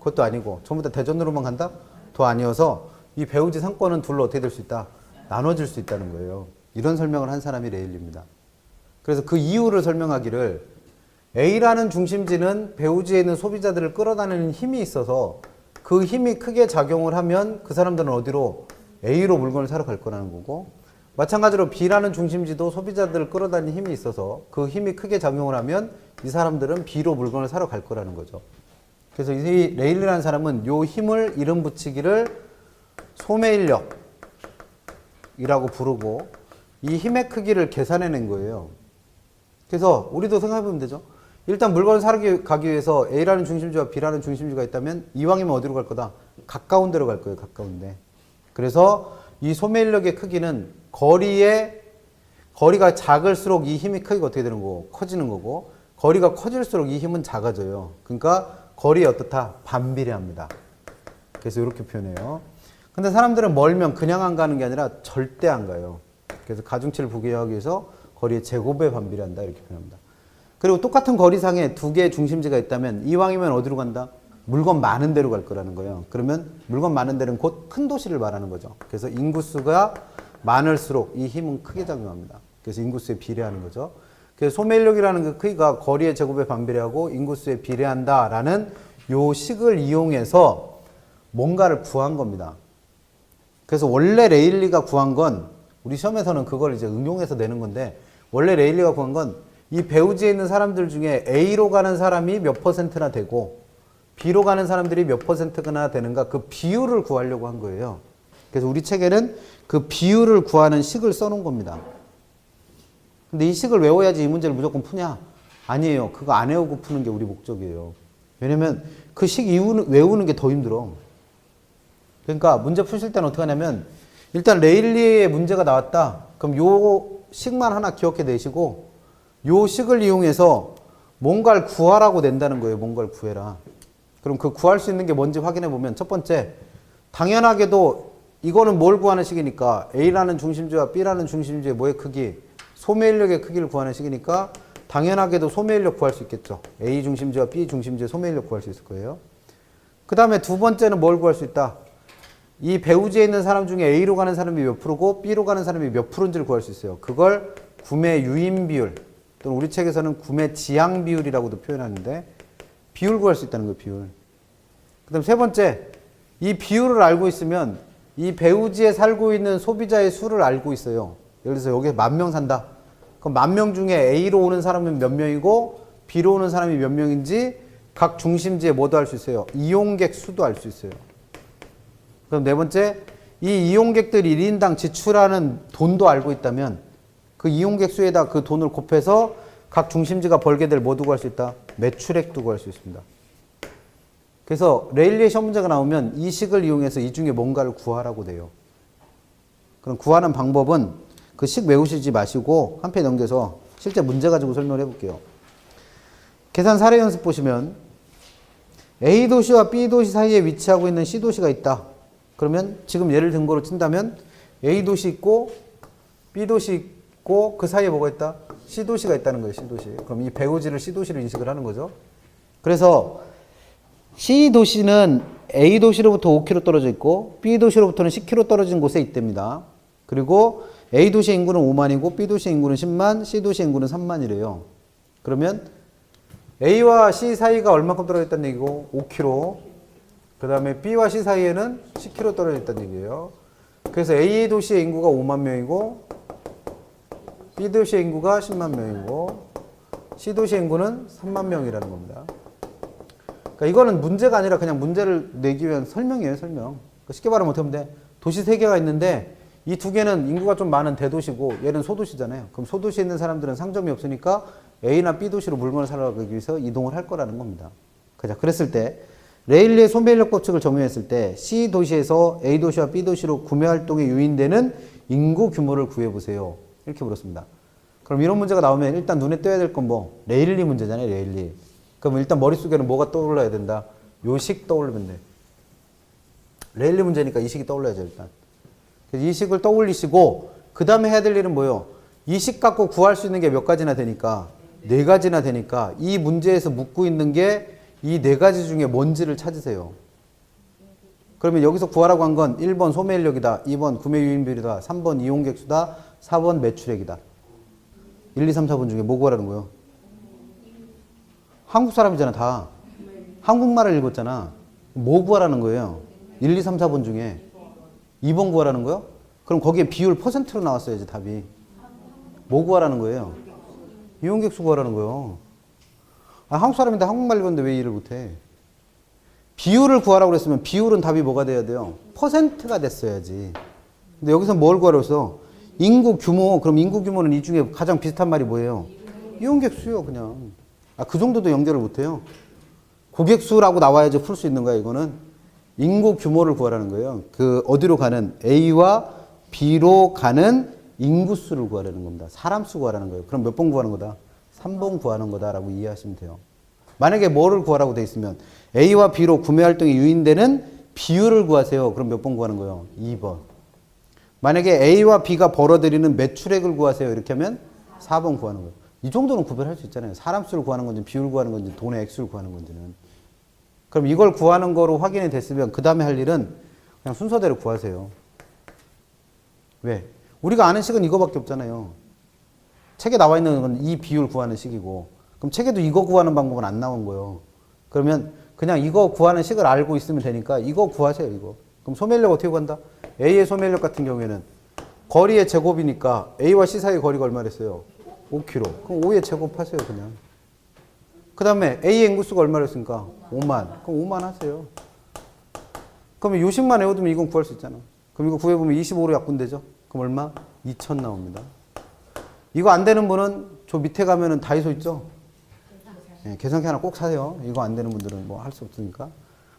그것도 아니고 전부 다 대전으로만 간다? 더 아니어서 이 배후지 상권은 둘로 어떻게 될 수 있다? 나눠질 수 있다는 거예요. 이런 설명을 한 사람이 레일리입니다. 그래서 그 이유를 설명하기를 A라는 중심지는 배후지에 있는 소비자들을 끌어다니는 힘이 있어서 그 힘이 크게 작용을 하면 그 사람들은 어디로? A로 물건을 사러 갈 거라는 거고 마찬가지로 B라는 중심지도 소비자들을 끌어다니는 힘이 있어서 그 힘이 크게 작용을 하면 이 사람들은 B로 물건을 사러 갈 거라는 거죠. 그래서 이 레일리라는 사람은 요 힘을 이름 붙이기를 소매인력이라고 부르고 이 힘의 크기를 계산해낸 거예요. 그래서 우리도 생각해보면 되죠. 일단 물건을 사러 가기 위해서 A라는 중심지와 B라는 중심지가 있다면 이왕이면 어디로 갈 거다? 가까운 데로 갈 거예요. 가까운 데. 그래서 이 소매인력의 크기는 거리가 작을수록 이 힘이 크기가 어떻게 되는 거고? 커지는 거고 거리가 커질수록 이 힘은 작아져요. 그러니까 거리에 어떻다? 반비례합니다. 그래서 이렇게 표현해요. 근데 사람들은 멀면 그냥 안 가는 게 아니라 절대 안 가요. 그래서 가중치를 부여하기 위해서 거리의 제곱에 반비례한다 이렇게 표현합니다. 그리고 똑같은 거리상에 두 개의 중심지가 있다면 이왕이면 어디로 간다? 물건 많은 데로 갈 거라는 거예요. 그러면 물건 많은 데는 곧 큰 도시를 말하는 거죠. 그래서 인구수가 많을수록 이 힘은 크게 작용합니다. 그래서 인구수에 비례하는 거죠. 그래서 소매인력이라는 그 크기가 거리의 제곱에 반비례하고 인구수에 비례한다라는 요 식을 이용해서 뭔가를 구한 겁니다. 그래서 원래 레일리가 구한 건 우리 시험에서는 그걸 이제 응용해서 내는 건데 원래 레일리가 구한 건 이 배후지에 있는 사람들 중에 A로 가는 사람이 몇 %나 되고 B로 가는 사람들이 몇 %나 되는가 그 비율을 구하려고 한 거예요. 그래서 우리 책에는 그 비율을 구하는 식을 써놓은 겁니다. 근데 이 식을 외워야지 이 문제를 무조건 푸냐? 아니에요. 그거 안 외우고 푸는 게 우리 목적이에요. 왜냐면 그 식 외우는 게 더 힘들어. 그러니까 문제 푸실 때는 어떻게 하냐면 일단 레일리의 문제가 나왔다. 그럼 요 식만 하나 기억해 내시고 요 식을 이용해서 뭔가를 구하라고 낸다는 거예요. 뭔가를 구해라. 그럼 그 구할 수 있는 게 뭔지 확인해 보면 첫 번째 당연하게도 이거는 뭘 구하는 식이니까 A라는 중심지와 B라는 중심지의 뭐의 크기? 소매인력의 크기를 구하는 식이니까 당연하게도 소매인력 구할 수 있겠죠. A 중심지와 B 중심지의 소매인력 구할 수 있을 거예요. 그 다음에 두 번째는 뭘 구할 수 있다? 이 배우지에 있는 사람 중에 A로 가는 사람이 몇 프로고 B로 가는 사람이 몇 프로인지를 구할 수 있어요. 그걸 구매 유인 비율 또는 우리 책에서는 구매 지향 비율이라고도 표현하는데 비율 구할 수 있다는 거예요. 비율. 그 다음 세 번째, 이 비율을 알고 있으면 이 배우지에 살고 있는 소비자의 수를 알고 있어요. 예를 들어서 여기에 10,000명 산다. 그럼 10,000명 중에 A로 오는 사람은 몇 명이고 B로 오는 사람이 몇 명인지 각 중심지에 뭐도 알 수 있어요. 이용객 수도 알 수 있어요. 그럼 네 번째, 이 이용객들이 1인당 지출하는 돈도 알고 있다면 그 이용객 수에다 그 돈을 곱해서 각 중심지가 벌게 될 뭐도 구할 수 있다? 매출액도 구할 수 있습니다. 그래서 레일리의 시험 문제가 나오면 이 식을 이용해서 이 중에 뭔가를 구하라고 돼요. 그럼 구하는 방법은 그 식 외우시지 마시고 한 페이지 넘겨서 실제 문제 가지고 설명을 해볼게요. 계산 사례 연습 보시면 A도시와 B도시 사이에 위치하고 있는 C도시가 있다. 그러면 지금 예를 든 거로 친다면 A도시 있고 B도시 있고 그 사이에 뭐가 있다? C도시가 있다는 거예요. C도시. 그럼 이 배우지를 C도시로 인식을 하는 거죠. 그래서 C도시는 A도시로부터 5km 떨어져 있고 B도시로부터는 10km 떨어진 곳에 있답니다. 그리고 A도시 인구는 5만이고 B도시 인구는 10만, C도시 인구는 3만이래요. 그러면 A와 C 사이가 얼마큼 떨어져 있다는 얘기고 5km. 그 다음에 B와 C 사이에는 10km 떨어져 있다는 얘기예요. 그래서 A도시의 인구가 5만 명이고 B도시의 인구가 10만 명이고 C도시의 인구는 3만 명이라는 겁니다. 그러니까 이거는 문제가 아니라 그냥 문제를 내기 위한 설명이에요. 설명. 쉽게 말하면 어떻게 하면 돼? 도시 3개가 있는데 이 2개는 인구가 좀 많은 대도시고 얘는 소도시잖아요. 그럼 소도시에 있는 사람들은 상점이 없으니까 A나 B도시로 물건을 사러 가기 위해서 이동을 할 거라는 겁니다. 그랬을 때 레일리의 소매인력 법칙을 적용했을 때 C도시에서 A도시와 B도시로 구매 활동에 유인되는 인구 규모를 구해보세요. 이렇게 물었습니다. 그럼 이런 문제가 나오면 일단 눈에 띄어야 될 건 뭐? 레일리 문제잖아요. 레일리. 그럼 일단 머릿속에는 뭐가 떠올라야 된다? 요 식 떠올리면 돼. 레일리 문제니까 이 식이 떠올라야죠. 일단. 이 식을 떠올리시고 그 다음에 해야 될 일은 뭐예요? 이 식 갖고 구할 수 있는 게 몇 가지나 되니까 4가지나 되니까 이 문제에서 묻고 있는 게 이 4가지 중에 뭔지를 찾으세요. 그러면 여기서 구하라고 한 건 1번 소매인력이다, 2번 구매 유인비율이다, 3번 이용객 수다, 4번 매출액이다. 1, 2, 3, 4번 중에 뭐 구하라는 거예요? 한국 사람이잖아 다. 한국말을 읽었잖아. 뭐 구하라는 거예요? 1, 2, 3, 4번 중에 2번 구하라는 거요? 그럼 거기에 비율 퍼센트로 나왔어야지 답이. 뭐 구하라는 거예요? 이용객 수 구하라는 거예요. 한국 사람인데 한국말 읽었는데 왜 이해를 못해? 비율을 구하라고 그랬으면 비율은 답이 뭐가 돼야 돼요? 퍼센트가 됐어야지. 근데 여기서 뭘 구하라고 했어? 인구 규모. 그럼 인구 규모는 이 중에 가장 비슷한 말이 뭐예요? 이용객 수요 그냥. 그 정도도 연결을 못해요. 고객 수라고 나와야지 풀 수 있는 거야 이거는. 인구 규모를 구하라는 거예요. 그 어디로 가는 A와 B로 가는 인구수를 구하라는 겁니다. 사람 수 구하라는 거예요. 그럼 몇 번 구하는 거다? 3번 구하는 거다라고 이해하시면 돼요. 만약에 뭐를 구하라고 돼 있으면 A와 B로 구매 활동이 유인되는 비율을 구하세요. 그럼 몇 번 구하는 거예요? 2번. 만약에 A와 B가 벌어들이는 매출액을 구하세요. 이렇게 하면 4번 구하는 거예요. 이 정도는 구별할 수 있잖아요. 사람 수를 구하는 건지 비율을 구하는 건지 돈의 액수를 구하는 건지는. 그럼 이걸 구하는 거로 확인이 됐으면 그 다음에 할 일은 그냥 순서대로 구하세요. 왜? 우리가 아는 식은 이거밖에 없잖아요. 책에 나와 있는 건 이 비율 구하는 식이고 그럼 책에도 이거 구하는 방법은 안 나온 거예요. 그러면 그냥 이거 구하는 식을 알고 있으면 되니까 이거 구하세요. 이거. 그럼 소매인력 어떻게 구한다? A의 소매인력 같은 경우에는 거리의 제곱이니까 A와 C 사이 거리가 얼마랬어요? 5km. 그럼 5의 제곱 하세요. 그냥. 그 다음에 A의 인구수가 얼마랬습니까? 5만. 그럼 5만 하세요. 그러면 요식만 외워두면 이건 구할 수 있잖아. 그럼 이거 구해보면 25로 약분되죠? 그럼 얼마? 2,000 나옵니다. 이거 안 되는 분은 저 밑에 가면은 다이소 있죠? 네, 계산기 하나 꼭 사세요. 이거 안 되는 분들은 뭐 할 수 없으니까.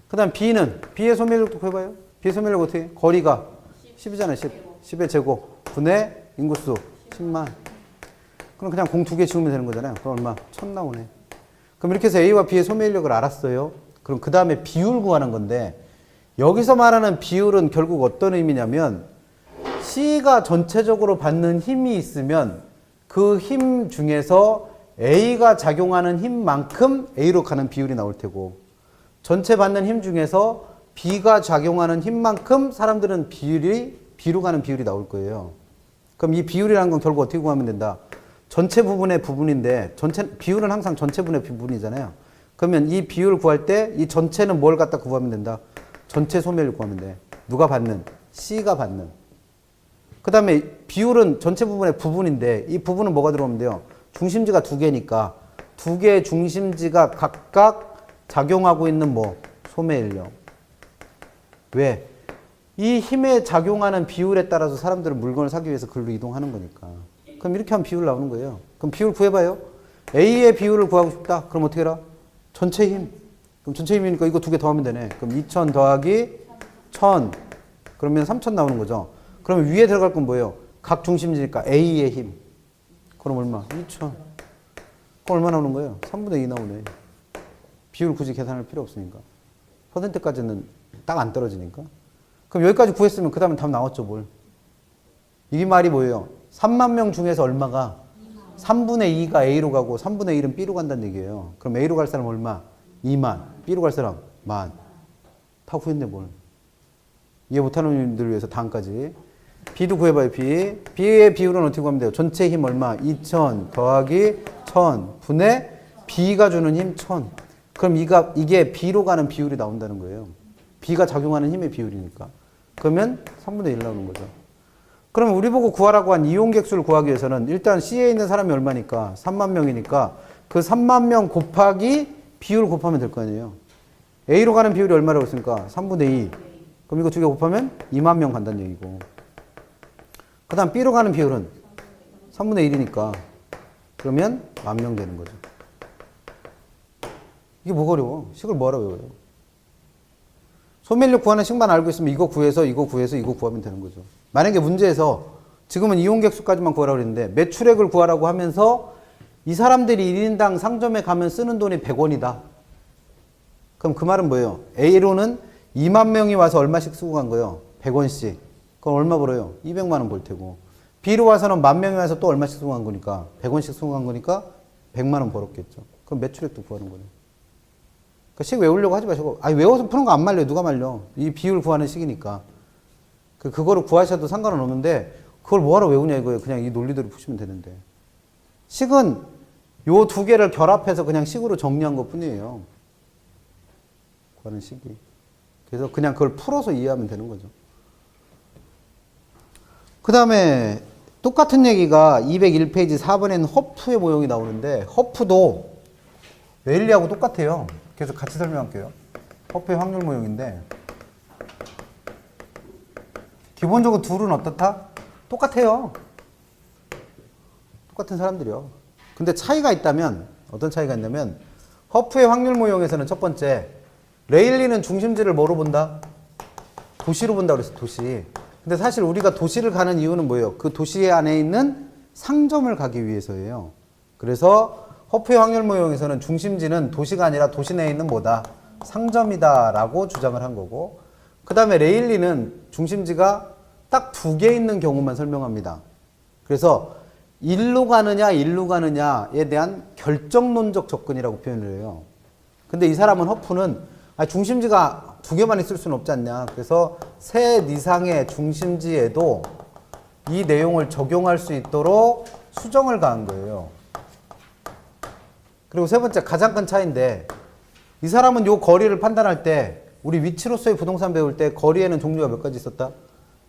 그 다음 B는, B의 소매인력도 구해봐요. B의 소매인력 어떻게? 거리가 10이잖아요. 10. 10의 제곱. 분의 인구수 10만. 그럼 그냥 공 2개 지우면 되는 거잖아요. 그럼 얼마? 1,000 나오네. 그럼 이렇게 해서 A와 B의 소매인력을 알았어요. 그럼 그 다음에 비율 구하는 건데 여기서 말하는 비율은 결국 어떤 의미냐면 C가 전체적으로 받는 힘이 있으면 그 힘 중에서 A가 작용하는 힘만큼 A로 가는 비율이 나올 테고 전체 받는 힘 중에서 B가 작용하는 힘만큼 사람들은 B로 가는 비율이 나올 거예요. 그럼 이 비율이라는 건 결국 어떻게 구하면 된다? 전체 부분의 부분인데 비율은 항상 전체 분의 부분이잖아요. 그러면 이 비율을 구할 때 이 전체는 뭘 갖다 구하면 된다? 전체 소멸을 구하면 돼. 누가 받는? C가 받는. 그 다음에 비율은 전체 부분의 부분인데 이 부분은 뭐가 들어오면 돼요? 중심지가 두 개니까 두 개의 중심지가 각각 작용하고 있는 뭐? 소매인력. 왜? 이 힘에 작용하는 비율에 따라서 사람들은 물건을 사기 위해서 글로 이동하는 거니까. 그럼 이렇게 하면 비율 나오는 거예요. 그럼 비율 구해봐요. A의 비율을 구하고 싶다. 그럼 어떻게 해라? 전체 힘. 그럼 전체 힘이니까 이거 두 개 더하면 되네. 그럼 2000 더하기 1000. 그러면 3000 나오는 거죠. 그러면 위에 들어갈 건 뭐예요? 각 중심지니까 A의 힘. 그럼 얼마? 2000. 그럼 얼마 나오는 거예요? 3분의 2 나오네. 비율 굳이 계산할 필요 없으니까. 퍼센트까지는 딱 안 떨어지니까. 그럼 여기까지 구했으면 그 다음에 답 나왔죠, 뭘. 이게 말이 뭐예요? 3만 명 중에서 얼마가? 3분의 2가 A로 가고 3분의 1은 B로 간다는 얘기예요. 그럼 A로 갈 사람 얼마? 2만. B로 갈 사람? 10,000. 다 구했네, 뭘. 이해 못하는 분들 위해서 다음까지. B도 구해봐요, B. B의 비율은 어떻게 구하면 돼요? 전체 힘 얼마? 2000 더하기 1000 분의 B가 주는 힘 1000. 그럼 이게 B로 가는 비율이 나온다는 거예요. B가 작용하는 힘의 비율이니까. 그러면 3분의 1 나오는 거죠. 그러면 우리 보고 구하라고 한 이용객 수를 구하기 위해서는 일단 C에 있는 사람이 얼마니까? 3만 명이니까 그 3만 명 곱하기 비율 곱하면 될 거 아니에요. A로 가는 비율이 얼마라고 했습니까? 3분의 2. 그럼 이거 두 개 곱하면 2만 명 간다는 얘기고. 그 다음 B로 가는 비율은 3분의 1이니까 그러면 10,000명 되는 거죠. 이게 뭐가 어려워? 식을 뭐하러 외워요? 소멸력 구하는 식만 알고 있으면 이거 구해서 이거 구하면 되는 거죠. 만약에 문제에서 지금은 이용객 수까지만 구하라고 그랬는데 매출액을 구하라고 하면서 이 사람들이 1인당 상점에 가면 쓰는 돈이 100원이다. 그럼 그 말은 뭐예요? A로는 2만 명이 와서 얼마씩 쓰고 간 거예요? 100원씩. 그럼 얼마 벌어요? 200만 원 벌 테고. B로 와서는 10,000명이 와서 또 얼마씩 쓰고 간 거니까 100원씩 쓰고 간 거니까 100만 원 벌었겠죠. 그럼 매출액도 구하는 거예요. 그러니까 식 외우려고 하지 마시고, 외워서 푸는 거 안 말려요. 누가 말려? 이 비율 구하는 식이니까. 그거를 구하셔도 상관은 없는데, 그걸 뭐하러 외우냐 이거예요. 그냥 이 논리대로 푸시면 되는데. 식은 요 두 개를 결합해서 그냥 식으로 정리한 것 뿐이에요. 구하는 식이. 그래서 그냥 그걸 풀어서 이해하면 되는 거죠. 그 다음에 똑같은 얘기가 201페이지 4번에는 허프의 모형이 나오는데, 허프도 레일리하고 똑같아요. 그래서 같이 설명할게요. 허프의 확률 모형인데 기본적으로 둘은 어떻다? 똑같아요. 똑같은 사람들이요. 근데 차이가 있다면 어떤 차이가 있냐면 허프의 확률 모형에서는 첫 번째 레일리는 중심지를 뭐로 본다? 도시로 본다고 그랬어. 도시. 근데 사실 우리가 도시를 가는 이유는 뭐예요? 그 도시 안에 있는 상점을 가기 위해서예요. 그래서 허프의 확률 모형에서는 중심지는 도시가 아니라 도시 내에 있는 뭐다? 상점이다 라고 주장을 한 거고, 그 다음에 레일리는 중심지가 딱 두 개 있는 경우만 설명합니다. 그래서 일로 가느냐에 대한 결정론적 접근이라고 표현을 해요. 근데 이 사람은 허프는 중심지가 두 개만 있을 수는 없지 않냐. 그래서 셋 이상의 중심지에도 이 내용을 적용할 수 있도록 수정을 가한 거예요. 그리고 세 번째 가장 큰 차이인데, 이 사람은 요 거리를 판단할 때 우리 위치로서의 부동산 배울 때 거리에는 종류가 몇 가지 있었다?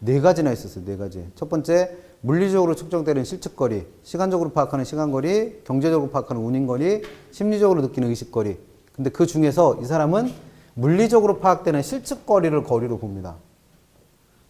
4가지나 있었어요. 4가지. 첫 번째 물리적으로 측정되는 실측거리, 시간적으로 파악하는 시간거리, 경제적으로 파악하는 운임거리, 심리적으로 느끼는 의식거리. 근데 그 중에서 이 사람은 물리적으로 파악되는 실측거리를 거리로 봅니다.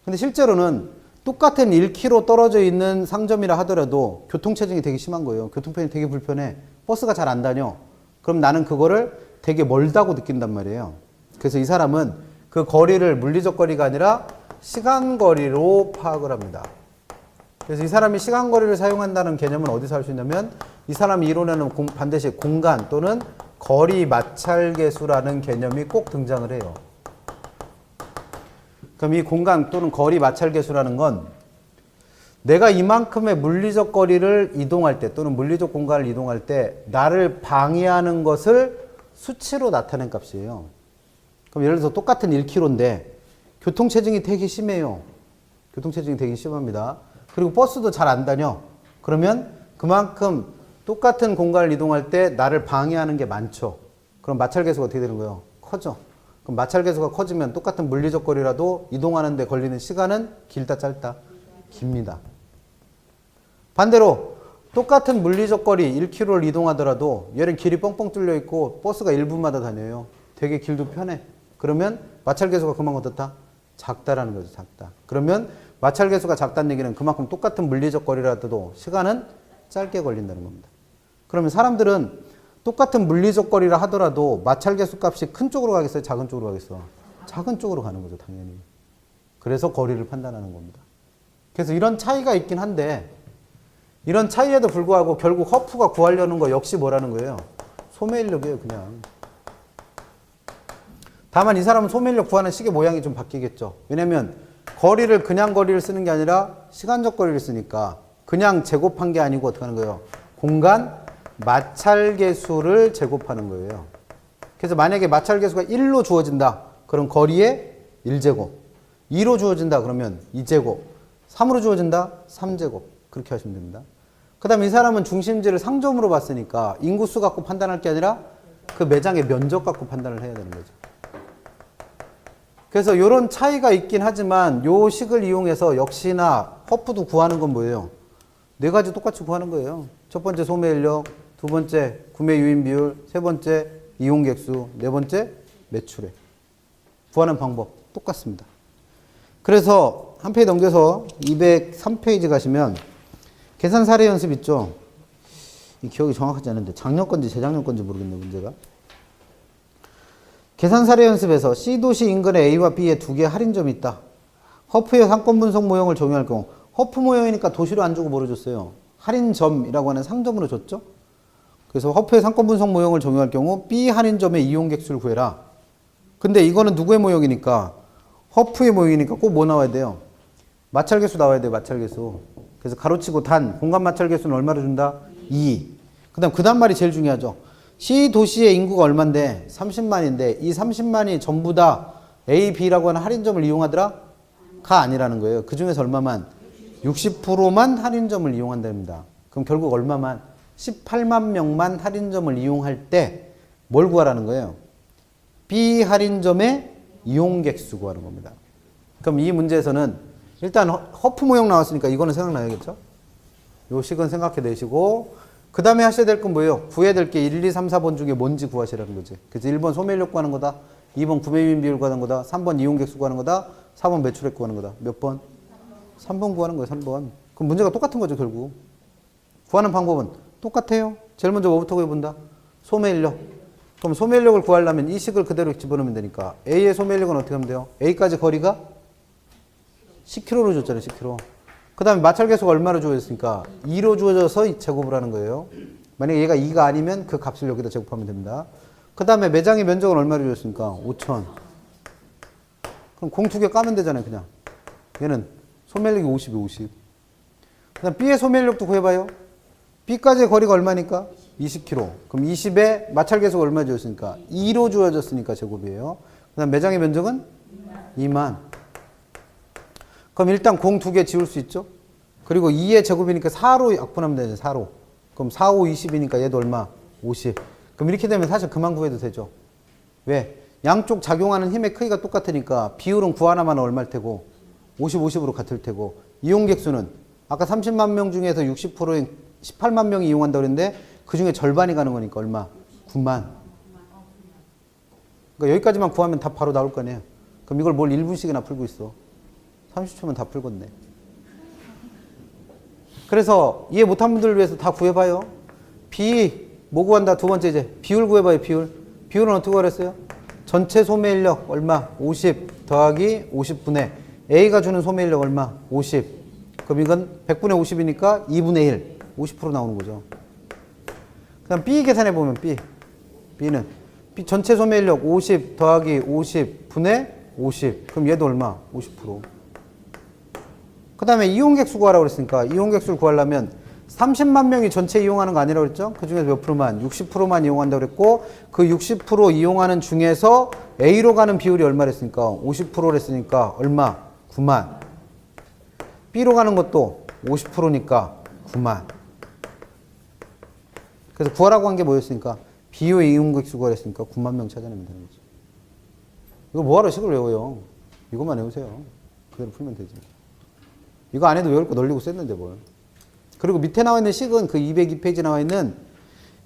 근데 실제로는 똑같은 1km 떨어져 있는 상점이라 하더라도 교통체증이 되게 심한 거예요. 교통편이 되게 불편해. 버스가 잘 안 다녀. 그럼 나는 그거를 되게 멀다고 느낀단 말이에요. 그래서 이 사람은 그 거리를 물리적 거리가 아니라 시간거리로 파악을 합니다. 그래서 이 사람이 시간거리를 사용한다는 개념은 어디서 할 수 있냐면, 이 사람이 이론에는 반드시 공간 또는 거리 마찰계수라는 개념이 꼭 등장을 해요. 그럼 이 공간 또는 거리 마찰계수라는 건 내가 이만큼의 물리적 거리를 이동할 때 또는 물리적 공간을 이동할 때 나를 방해하는 것을 수치로 나타낸 값이에요. 그럼 예를 들어서 똑같은 1km인데 교통체증이 되게 심해요. 교통체증이 되게 심합니다. 그리고 버스도 잘 안 다녀. 그러면 그만큼 똑같은 공간을 이동할 때 나를 방해하는 게 많죠. 그럼 마찰계수가 어떻게 되는 거예요? 커져. 그럼 마찰계수가 커지면 똑같은 물리적 거리라도 이동하는 데 걸리는 시간은 길다 짧다? 깁니다. 반대로 똑같은 물리적 거리 1km를 이동하더라도 얘는 길이 뻥뻥 뚫려 있고 버스가 1분마다 다녀요. 되게 길도 편해. 그러면 마찰계수가 그만큼 어떻다? 작다라는 거죠. 작다. 그러면 마찰계수가 작다는 얘기는 그만큼 똑같은 물리적 거리라도 시간은 짧게 걸린다는 겁니다. 그러면 사람들은 똑같은 물리적 거리라 하더라도 마찰계수 값이 큰 쪽으로 가겠어요? 작은 쪽으로 가겠어? 작은 쪽으로 가는 거죠. 당연히. 그래서 거리를 판단하는 겁니다. 그래서 이런 차이가 있긴 한데 이런 차이에도 불구하고 결국 허프가 구하려는 거 역시 뭐라는 거예요? 소매인력이에요. 그냥. 다만 이 사람은 소매인력 구하는 식의 모양이 좀 바뀌겠죠. 왜냐면 거리를 그냥 거리를 쓰는 게 아니라 시간적 거리를 쓰니까 그냥 제곱한 게 아니고 어떻게 하는 거예요? 공간 마찰계수를 제곱하는 거예요. 그래서 만약에 마찰계수가 1로 주어진다. 그럼 거리의 1제곱. 2로 주어진다. 그러면 2제곱. 3으로 주어진다. 3제곱. 그렇게 하시면 됩니다. 그 다음에 이 사람은 중심지를 상점으로 봤으니까 인구수 갖고 판단할 게 아니라 그 매장의 면적 갖고 판단을 해야 되는 거죠. 그래서 이런 차이가 있긴 하지만 요 식을 이용해서 역시나 허프도 구하는 건 뭐예요? 네 가지 똑같이 구하는 거예요. 첫 번째 소매인력, 두 번째 구매 유인 비율, 세 번째 이용 객수, 네 번째 매출액. 구하는 방법 똑같습니다. 그래서 한 페이지 넘겨서 203페이지 가시면 계산 사례 연습 있죠? 이 기억이 정확하지 않은데 작년 건지 재작년 건지 모르겠네 문제가. 계산 사례 연습에서 C도시 인근에 A와 B에 두 개의 할인점이 있다. 허프의 상권 분석 모형을 적용할 경우 허프 모형이니까 도시로 안 주고 뭐로 줬어요? 할인점이라고 하는 상점으로 줬죠? 그래서 허프의 상권 분석 모형을 적용할 경우 B 할인점의 이용객수를 구해라. 근데 이거는 누구의 모형이니까? 허프의 모형이니까 꼭 뭐 나와야 돼요? 마찰계수 나와야 돼요. 마찰계수. 그래서 가로치고 단 공간 마찰계수는 얼마로 준다? 2. 그 다음 말이 제일 중요하죠. C 도시의 인구가 얼만데? 30만인데 이 30만이 전부 다 A, B라고 하는 할인점을 이용하더라? 가 아니라는 거예요. 그 중에서 얼마만? 60%만 할인점을 이용한답니다. 그럼 결국 얼마만? 18만 명만 할인점을 이용할 때 뭘 구하라는 거예요? B 할인점의 이용객수 구하는 겁니다. 그럼 이 문제에서는 일단 허프 모형 나왔으니까 이거는 생각나야겠죠? 요 식은 생각해 내시고 그 다음에 하셔야 될 건 뭐예요? 구해야 될 게 1, 2, 3, 4번 중에 뭔지 구하시라는 거지. 그래서 1번 소매인력 구하는 거다. 2번 구매유인 비율 구하는 거다. 3번 이용객수 구하는 거다. 4번 매출액 구하는 거다. 몇 번? 3번 구하는 거예요. 3번. 그럼 문제가 똑같은 거죠. 결국. 구하는 방법은 똑같아요. 제일 먼저 뭐부터 구해본다? 소매인력. 그럼 소매인력을 구하려면 이 식을 그대로 집어넣으면 되니까 A의 소매인력은 어떻게 하면 돼요? A까지 거리가 10km로 줬잖아요. 10km. 그 다음에 마찰계수가 얼마로 주어졌으니까 2로 주어져서 제곱을 하는 거예요. 만약에 얘가 2가 아니면 그 값을 여기다 제곱하면 됩니다. 그 다음에 매장의 면적은 얼마로 주어졌으니까 5,000. 그럼 공 두 개 까면 되잖아요. 그냥. 얘는 소매인력이 50이 50. 그 다음 B의 소매인력도 구해봐요. B까지의 거리가 얼마니까? 20km. 그럼 20에 마찰계수가 얼마 주어졌으니까 2로 주어졌으니까 제곱이에요. 그 다음 매장의 면적은 2만. 그럼 일단 공 두 개 지울 수 있죠? 그리고 2의 제곱이니까 4로 약분하면 되죠. 4로. 그럼 4, 5, 20이니까 얘도 얼마? 50. 그럼 이렇게 되면 사실 그만 구해도 되죠. 왜? 양쪽 작용하는 힘의 크기가 똑같으니까 비율은 구하나만 얼마일 테고 50, 50으로 같을 테고 이용객수는 아까 30만 명 중에서 60%인 18만 명이 이용한다고 그랬는데 그 중에 절반이 가는 거니까 얼마? 9만. 그러니까 여기까지만 구하면 답 바로 나올 거 아니에요. 그럼 이걸 뭘 1분씩이나 풀고 있어. 30초면 다 풀겠네. 그래서 이해 못한 분들을 위해서 다 구해봐요. B 뭐 구한다? 두 번째 이제 비율 구해봐요. 비율. 비율은 어떻게 구하랬어요? 전체 소매인력 얼마? 50 더하기 50분의 A가 주는 소매인력 얼마? 50. 그럼 이건 100분의 50이니까 2분의 1. 50% 나오는 거죠. 그 다음 B 계산해보면 B는 B 전체 소매인력 50 더하기 50분의 50. 그럼 얘도 얼마? 50%. 그 다음에 이용객 수 구하라고 그랬으니까 이용객 수를 구하려면 30만 명이 전체 이용하는 거 아니라고 그랬죠? 그 중에서 몇 프로만? 60%만 이용한다고 그랬고 그 60% 이용하는 중에서 A로 가는 비율이 얼마랬으니까 50%랬으니까 얼마? 9만. B로 가는 것도 50%니까 9만. 그래서 구하라고 한 게 뭐였으니까 B의 이용객 수 구하랬으니까 9만 명 찾아내면 되는 거죠. 이거 뭐하러 식을 외워요? 이것만 외우세요. 그대로 풀면 되지. 이거 안 해도 외울 거 널리고 썼는데 뭘. 그리고 밑에 나와 있는 식은 그 202페이지 나와 있는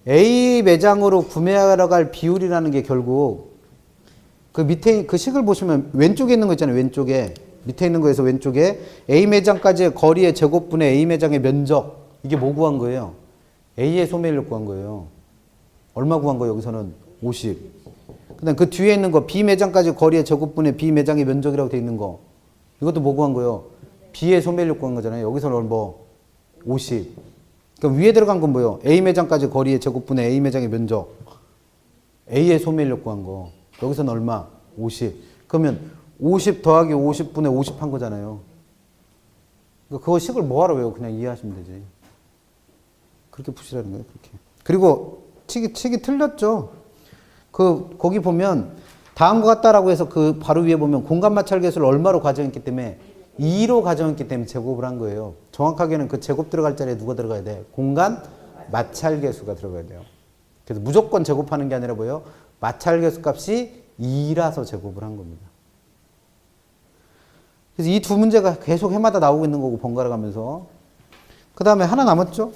A 매장으로 구매하러 갈 비율이라는 게 결국 그 밑에 그 식을 보시면 왼쪽에 있는 거 있잖아요. 왼쪽에. 밑에 있는 거에서 왼쪽에 A 매장까지의 거리의 제곱분의 A 매장의 면적. 이게 뭐 구한 거예요? A의 소매인력 구한 거예요. 얼마 구한 거예요? 여기서는 50. 그 다음 그 뒤에 있는 거 B 매장까지 거리의 제곱분의 B 매장의 면적이라고 돼 있는 거. 이것도 뭐 구한 거예요? B의 소매인력 구한 거잖아요. 여기서는 뭐 50. 그럼 위에 들어간 건 뭐예요? A 매장까지 거리의 제곱분의 A 매장의 면적. A의 소매인력 구한 거. 여기서는 얼마? 50. 그러면 50 더하기 50분의 50 한 거잖아요. 그러니까 그거 식을 뭐하러 외워? 그냥 이해하시면 되지. 그렇게 푸시라는 거예요. 그렇게. 그리고 치기 틀렸죠. 거기 보면 다음과 같다라고 해서 그 바로 위에 보면 공간 마찰 계수를 얼마로 가정했기 때문에 2로 가정했기 때문에 제곱을 한 거예요. 정확하게는 그 제곱 들어갈 자리에 누가 들어가야 돼? 공간 마찰 계수가 들어가야 돼요. 그래서 무조건 제곱하는 게 아니라 뭐예요? 마찰 계수 값이 2라서 제곱을 한 겁니다. 그래서 이 두 문제가 계속 해마다 나오고 있는 거고 번갈아 가면서. 그 다음에 하나 남았죠?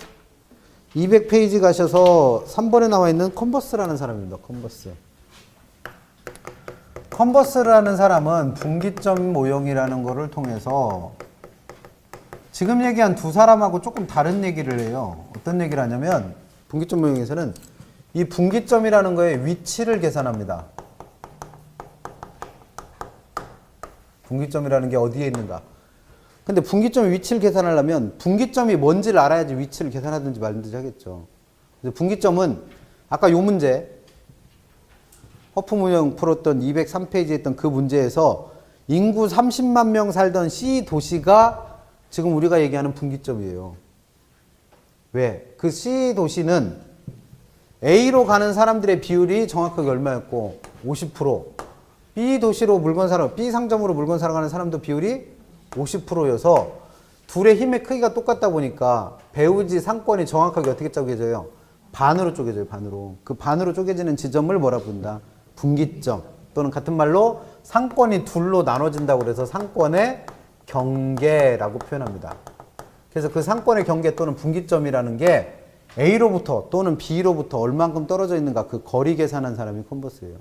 200페이지 가셔서 3번에 나와 있는 컨버스라는 사람입니다. 컨버스라는 사람은 분기점 모형이라는 거를 통해서 지금 얘기한 두 사람하고 조금 다른 얘기를 해요. 어떤 얘기를 하냐면 분기점 모형에서는 이 분기점이라는 거의 위치를 계산합니다. 분기점이라는 게 어디에 있는가. 근데 분기점의 위치를 계산하려면 분기점이 뭔지를 알아야지 위치를 계산하든지 말든지 하겠죠. 그래서 분기점은 아까 요 문제 허프문형 풀었던 203페이지에 있던 그 문제에서 인구 30만 명 살던 C 도시가 지금 우리가 얘기하는 분기점이에요. 왜? 그 C 도시는 A로 가는 사람들의 비율이 정확하게 얼마였고 50%. B 도시로 물건 사러, B 상점으로 물건 사러 가는 사람도 비율이 50%여서 둘의 힘의 크기가 똑같다 보니까 배우지 상권이 정확하게 어떻게 쪼개져요? 반으로 쪼개져요. 반으로. 그 반으로 쪼개지는 지점을 뭐라 부른다? 분기점. 또는 같은 말로 상권이 둘로 나눠진다고 그래서 상권의 경계라고 표현합니다. 그래서 그 상권의 경계 또는 분기점이라는 게 A로부터 또는 B로부터 얼만큼 떨어져 있는가 그 거리 계산한 사람이 컨버스예요.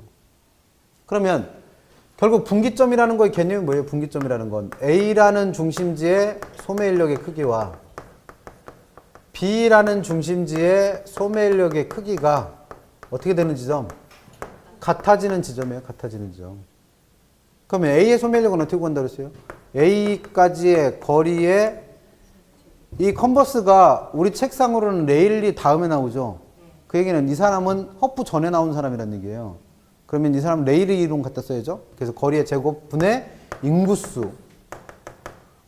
그러면 결국 분기점이라는 거의 개념이 뭐예요? 분기점이라는 건 A라는 중심지의 소매인력의 크기와 B라는 중심지의 소매인력의 크기가 어떻게 되는 지점? 같아지는 지점이에요. 같아지는 지점. 그러면 A의 소매인력은 어떻게 구한다고 했어요? A까지의 거리에 이 컨버스가 우리 책상으로는 레일리 다음에 나오죠. 그 얘기는 이 사람은 허프 전에 나온 사람이라는 얘기예요. 그러면 이 사람은 레일리 이론 갖다 써야죠. 그래서 거리의 제곱분의 인구수.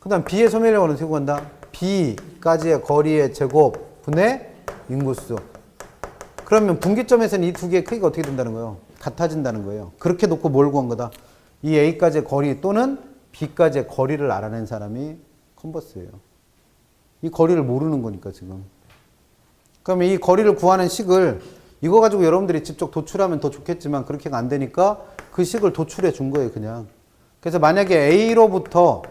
그 다음 B의 소매인력은 어떻게 구한다? B까지의 거리의 제곱분의 인구수. 그러면 분기점에서는 이 두 개의 크기가 어떻게 된다는 거예요? 같아진다는 거예요. 그렇게 놓고 뭘 구한 거다? 이 A까지의 거리 또는 B까지의 거리를 알아낸 사람이 컨버스예요. 이 거리를 모르는 거니까 지금. 그러면 이 거리를 구하는 식을 이거 가지고 여러분들이 직접 도출하면 더 좋겠지만 그렇게가 안 되니까 그 식을 도출해 준 거예요, 그냥. 그래서 만약에 A로부터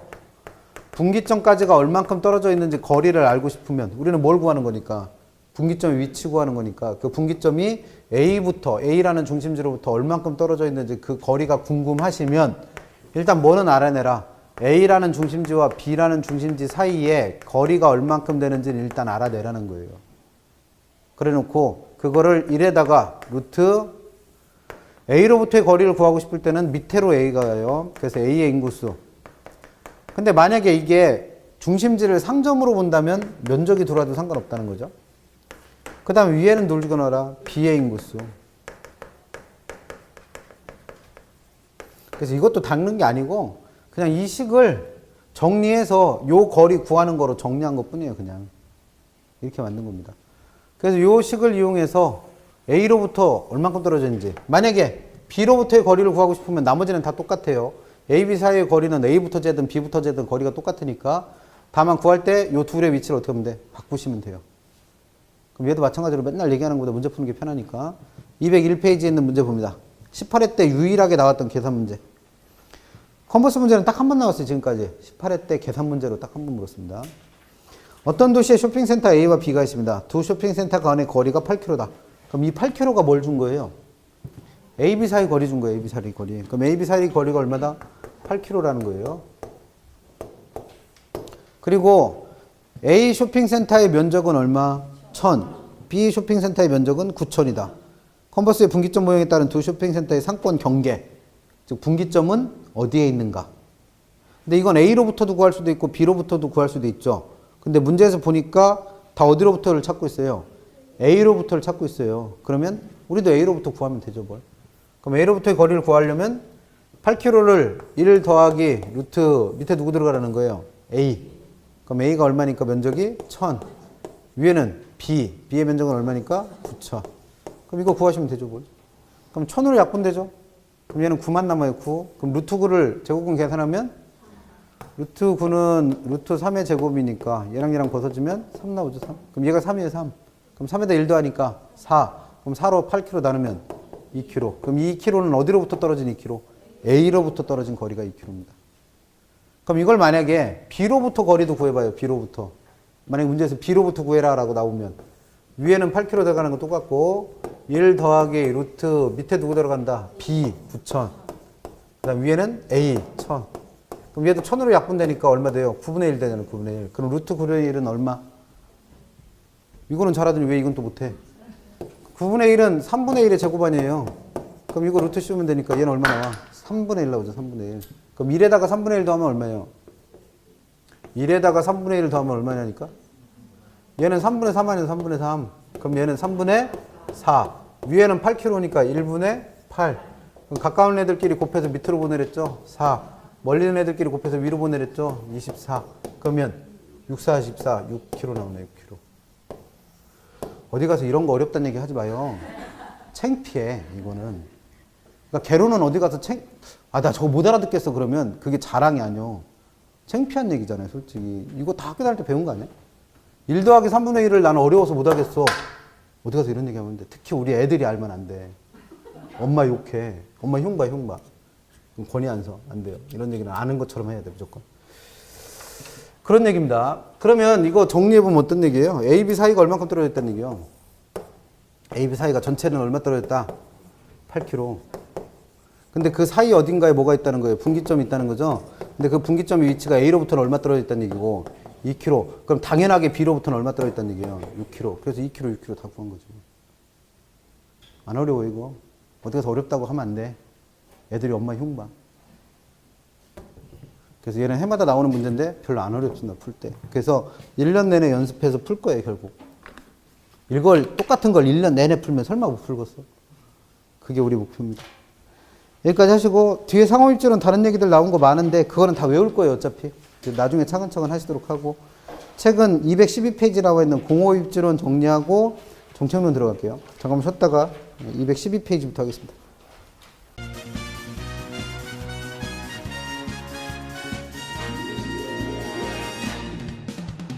분기점까지가 얼만큼 떨어져 있는지 거리를 알고 싶으면 우리는 뭘 구하는 거니까? 분기점의 위치 구하는 거니까 그 분기점이 A라는 중심지로부터 얼만큼 떨어져 있는지 그 거리가 궁금하시면 일단 뭐는 알아내라. A라는 중심지와 B라는 중심지 사이에 거리가 얼만큼 되는지는 일단 알아내라는 거예요. 그래 놓고 그거를 1에다가 루트 A로부터의 거리를 구하고 싶을 때는 밑으로 A가 가요. 그래서 A의 인구수. 근데 만약에 이게 중심지를 상점으로 본다면 면적이 돌아도 상관없다는 거죠. 그 다음 위에는 누를 집어넣어라. B의 인구수. 그래서 이것도 닦는 게 아니고 그냥 이 식을 정리해서 요 거리 구하는 거로 정리한 것 뿐이에요. 그냥 이렇게 만든 겁니다. 그래서 요 식을 이용해서 A로부터 얼만큼 떨어졌는지, 만약에 B로부터의 거리를 구하고 싶으면 나머지는 다 똑같아요. A, B 사이의 거리는 A부터 재든 B부터 재든 거리가 똑같으니까 다만 구할 때 요 둘의 위치를 어떻게 하면 돼? 바꾸시면 돼요. 그럼 얘도 마찬가지로 맨날 얘기하는 것보다 문제 푸는 게 편하니까 201페이지에 있는 문제 봅니다. 18회 때 유일하게 나왔던 계산 문제. 컨버스 문제는 딱 한 번 나왔어요. 지금까지 18회 때 계산 문제로 딱 한 번 물었습니다. 어떤 도시에 쇼핑센터 A와 B가 있습니다. 두 쇼핑센터 간의 거리가 8km다. 그럼 이 8km가 뭘 준 거예요? A, B 사이 거리 준 거예요. A, B 사이 거리. 그럼 A, B 사이 거리가 얼마다? 8km라는 거예요. 그리고 A 쇼핑센터의 면적은 얼마? 1000. B 쇼핑센터의 면적은 9000이다. 컨버스의 분기점 모형에 따른 두 쇼핑센터의 상권 경계. 즉 분기점은 어디에 있는가? 근데 이건 A로부터도 구할 수도 있고 B로부터도 구할 수도 있죠. 근데 문제에서 보니까 다 어디로부터를 찾고 있어요? A로부터를 찾고 있어요. 그러면 우리도 A로부터 구하면 되죠, 뭘. 그럼 A로부터의 거리를 구하려면 8km를 1 더하기 루트 밑에 누구 들어가라는 거예요? A. 그럼 A가 얼마니까 면적이 1000. 위에는 B. B의 면적은 얼마니까? 9000. 그럼 이거 구하시면 되죠, 뭘. 그럼 1000으로 약분되죠? 그럼 얘는 9만 남아요, 9. 그럼 루트 9를 제곱근 계산하면 루트 9는 루트 3의 제곱이니까 얘랑 벗어주면 3 나오죠, 3. 그럼 얘가 3이에요, 3. 그럼 3에다 1 더하니까 4. 그럼 4로 8km 나누면 2km. 그럼 2km는 어디로부터 떨어진 2km? A로부터 떨어진 거리가 2km입니다. 그럼 이걸 만약에 B로부터 거리도 구해봐요, B로부터. 만약에 문제에서 B로부터 구해라 라고 나오면 위에는 8km 들어가는 거 똑같고 1 더하기 루트 밑에 누구 들어간다? B 9000. 그 다음 위에는 A 1000. 그럼 얘도 1000으로 약분되니까 얼마 돼요? 9분의 1 되잖아요. 9분의 1. 그럼 루트 9분의 1은 얼마? 이거는 잘하더니 왜 이건 또 못해? 9분의 1은 3분의 1의 제곱 아니에요. 그럼 이거 루트 씌우면 되니까 얘는 얼마 나와? 3분의 1 나오죠. 3분의 1. 그럼 1에다가 3분의 1 더하면 얼마예요? 1에다가 3분의 1 더하면 얼마냐니까? 얘는 3분의 3 아니에요. 3분의 3. 그럼 얘는 3분의 4. 위에는 8km니까 1분의 8. 그럼 가까운 애들끼리 곱해서 밑으로 보내랬죠? 4. 멀리 있는 애들끼리 곱해서 위로 보내랬죠? 24. 그러면 6, 4, 14. 6km 나오네. 6km. 어디 가서 이런 거 어렵다는 얘기 하지 마요. 창피해, 이거는. 그러니까 개로는 어디 가서 나 저거 못 알아듣겠어 그러면 그게 자랑이 아니요. 창피한 얘기잖아요, 솔직히. 이거 다 학교 다닐 때 배운 거 아니야? 1 더하기 3분의 1을 나는 어려워서 못 하겠어. 어디 가서 이런 얘기 하면 안 돼. 특히 우리 애들이 알면 안 돼. 엄마 욕해. 엄마 흉봐. 그럼 권위 안 서. 안 돼요. 이런 얘기는 아는 것처럼 해야 돼, 무조건. 그런 얘기입니다. 그러면 이거 정리해보면 어떤 얘기예요? A, B 사이가 얼마큼 떨어졌다는 얘기예요? A, B 사이가 전체는 얼마 떨어졌다? 8km. 근데 그 사이 어딘가에 뭐가 있다는 거예요? 분기점이 있다는 거죠? 근데 그 분기점의 위치가 A로부터는 얼마 떨어졌다는 얘기고 2km. 그럼 당연하게 B로부터는 얼마 떨어졌다는 얘기예요? 6km. 그래서 2km, 6km 다 구한 거죠. 안 어려워, 이거. 어디 가서 어렵다고 하면 안 돼. 애들이 엄마 흉봐. 그래서 얘는 해마다 나오는 문제인데 별로 안 어렵습니다, 풀 때. 그래서 1년 내내 연습해서 풀 거예요, 결국. 이걸 똑같은 걸 1년 내내 풀면 설마 못 풀겠어? 그게 우리 목표입니다. 여기까지 하시고 뒤에 상호입질은 다른 얘기들 나온 거 많은데 그거는 다 외울 거예요, 어차피. 나중에 차근차근 하시도록 하고 책은 212페이지 나와 있는 공호입질원 정리하고 정책론 들어갈게요. 잠깐만 쉬었다가 212페이지부터 하겠습니다.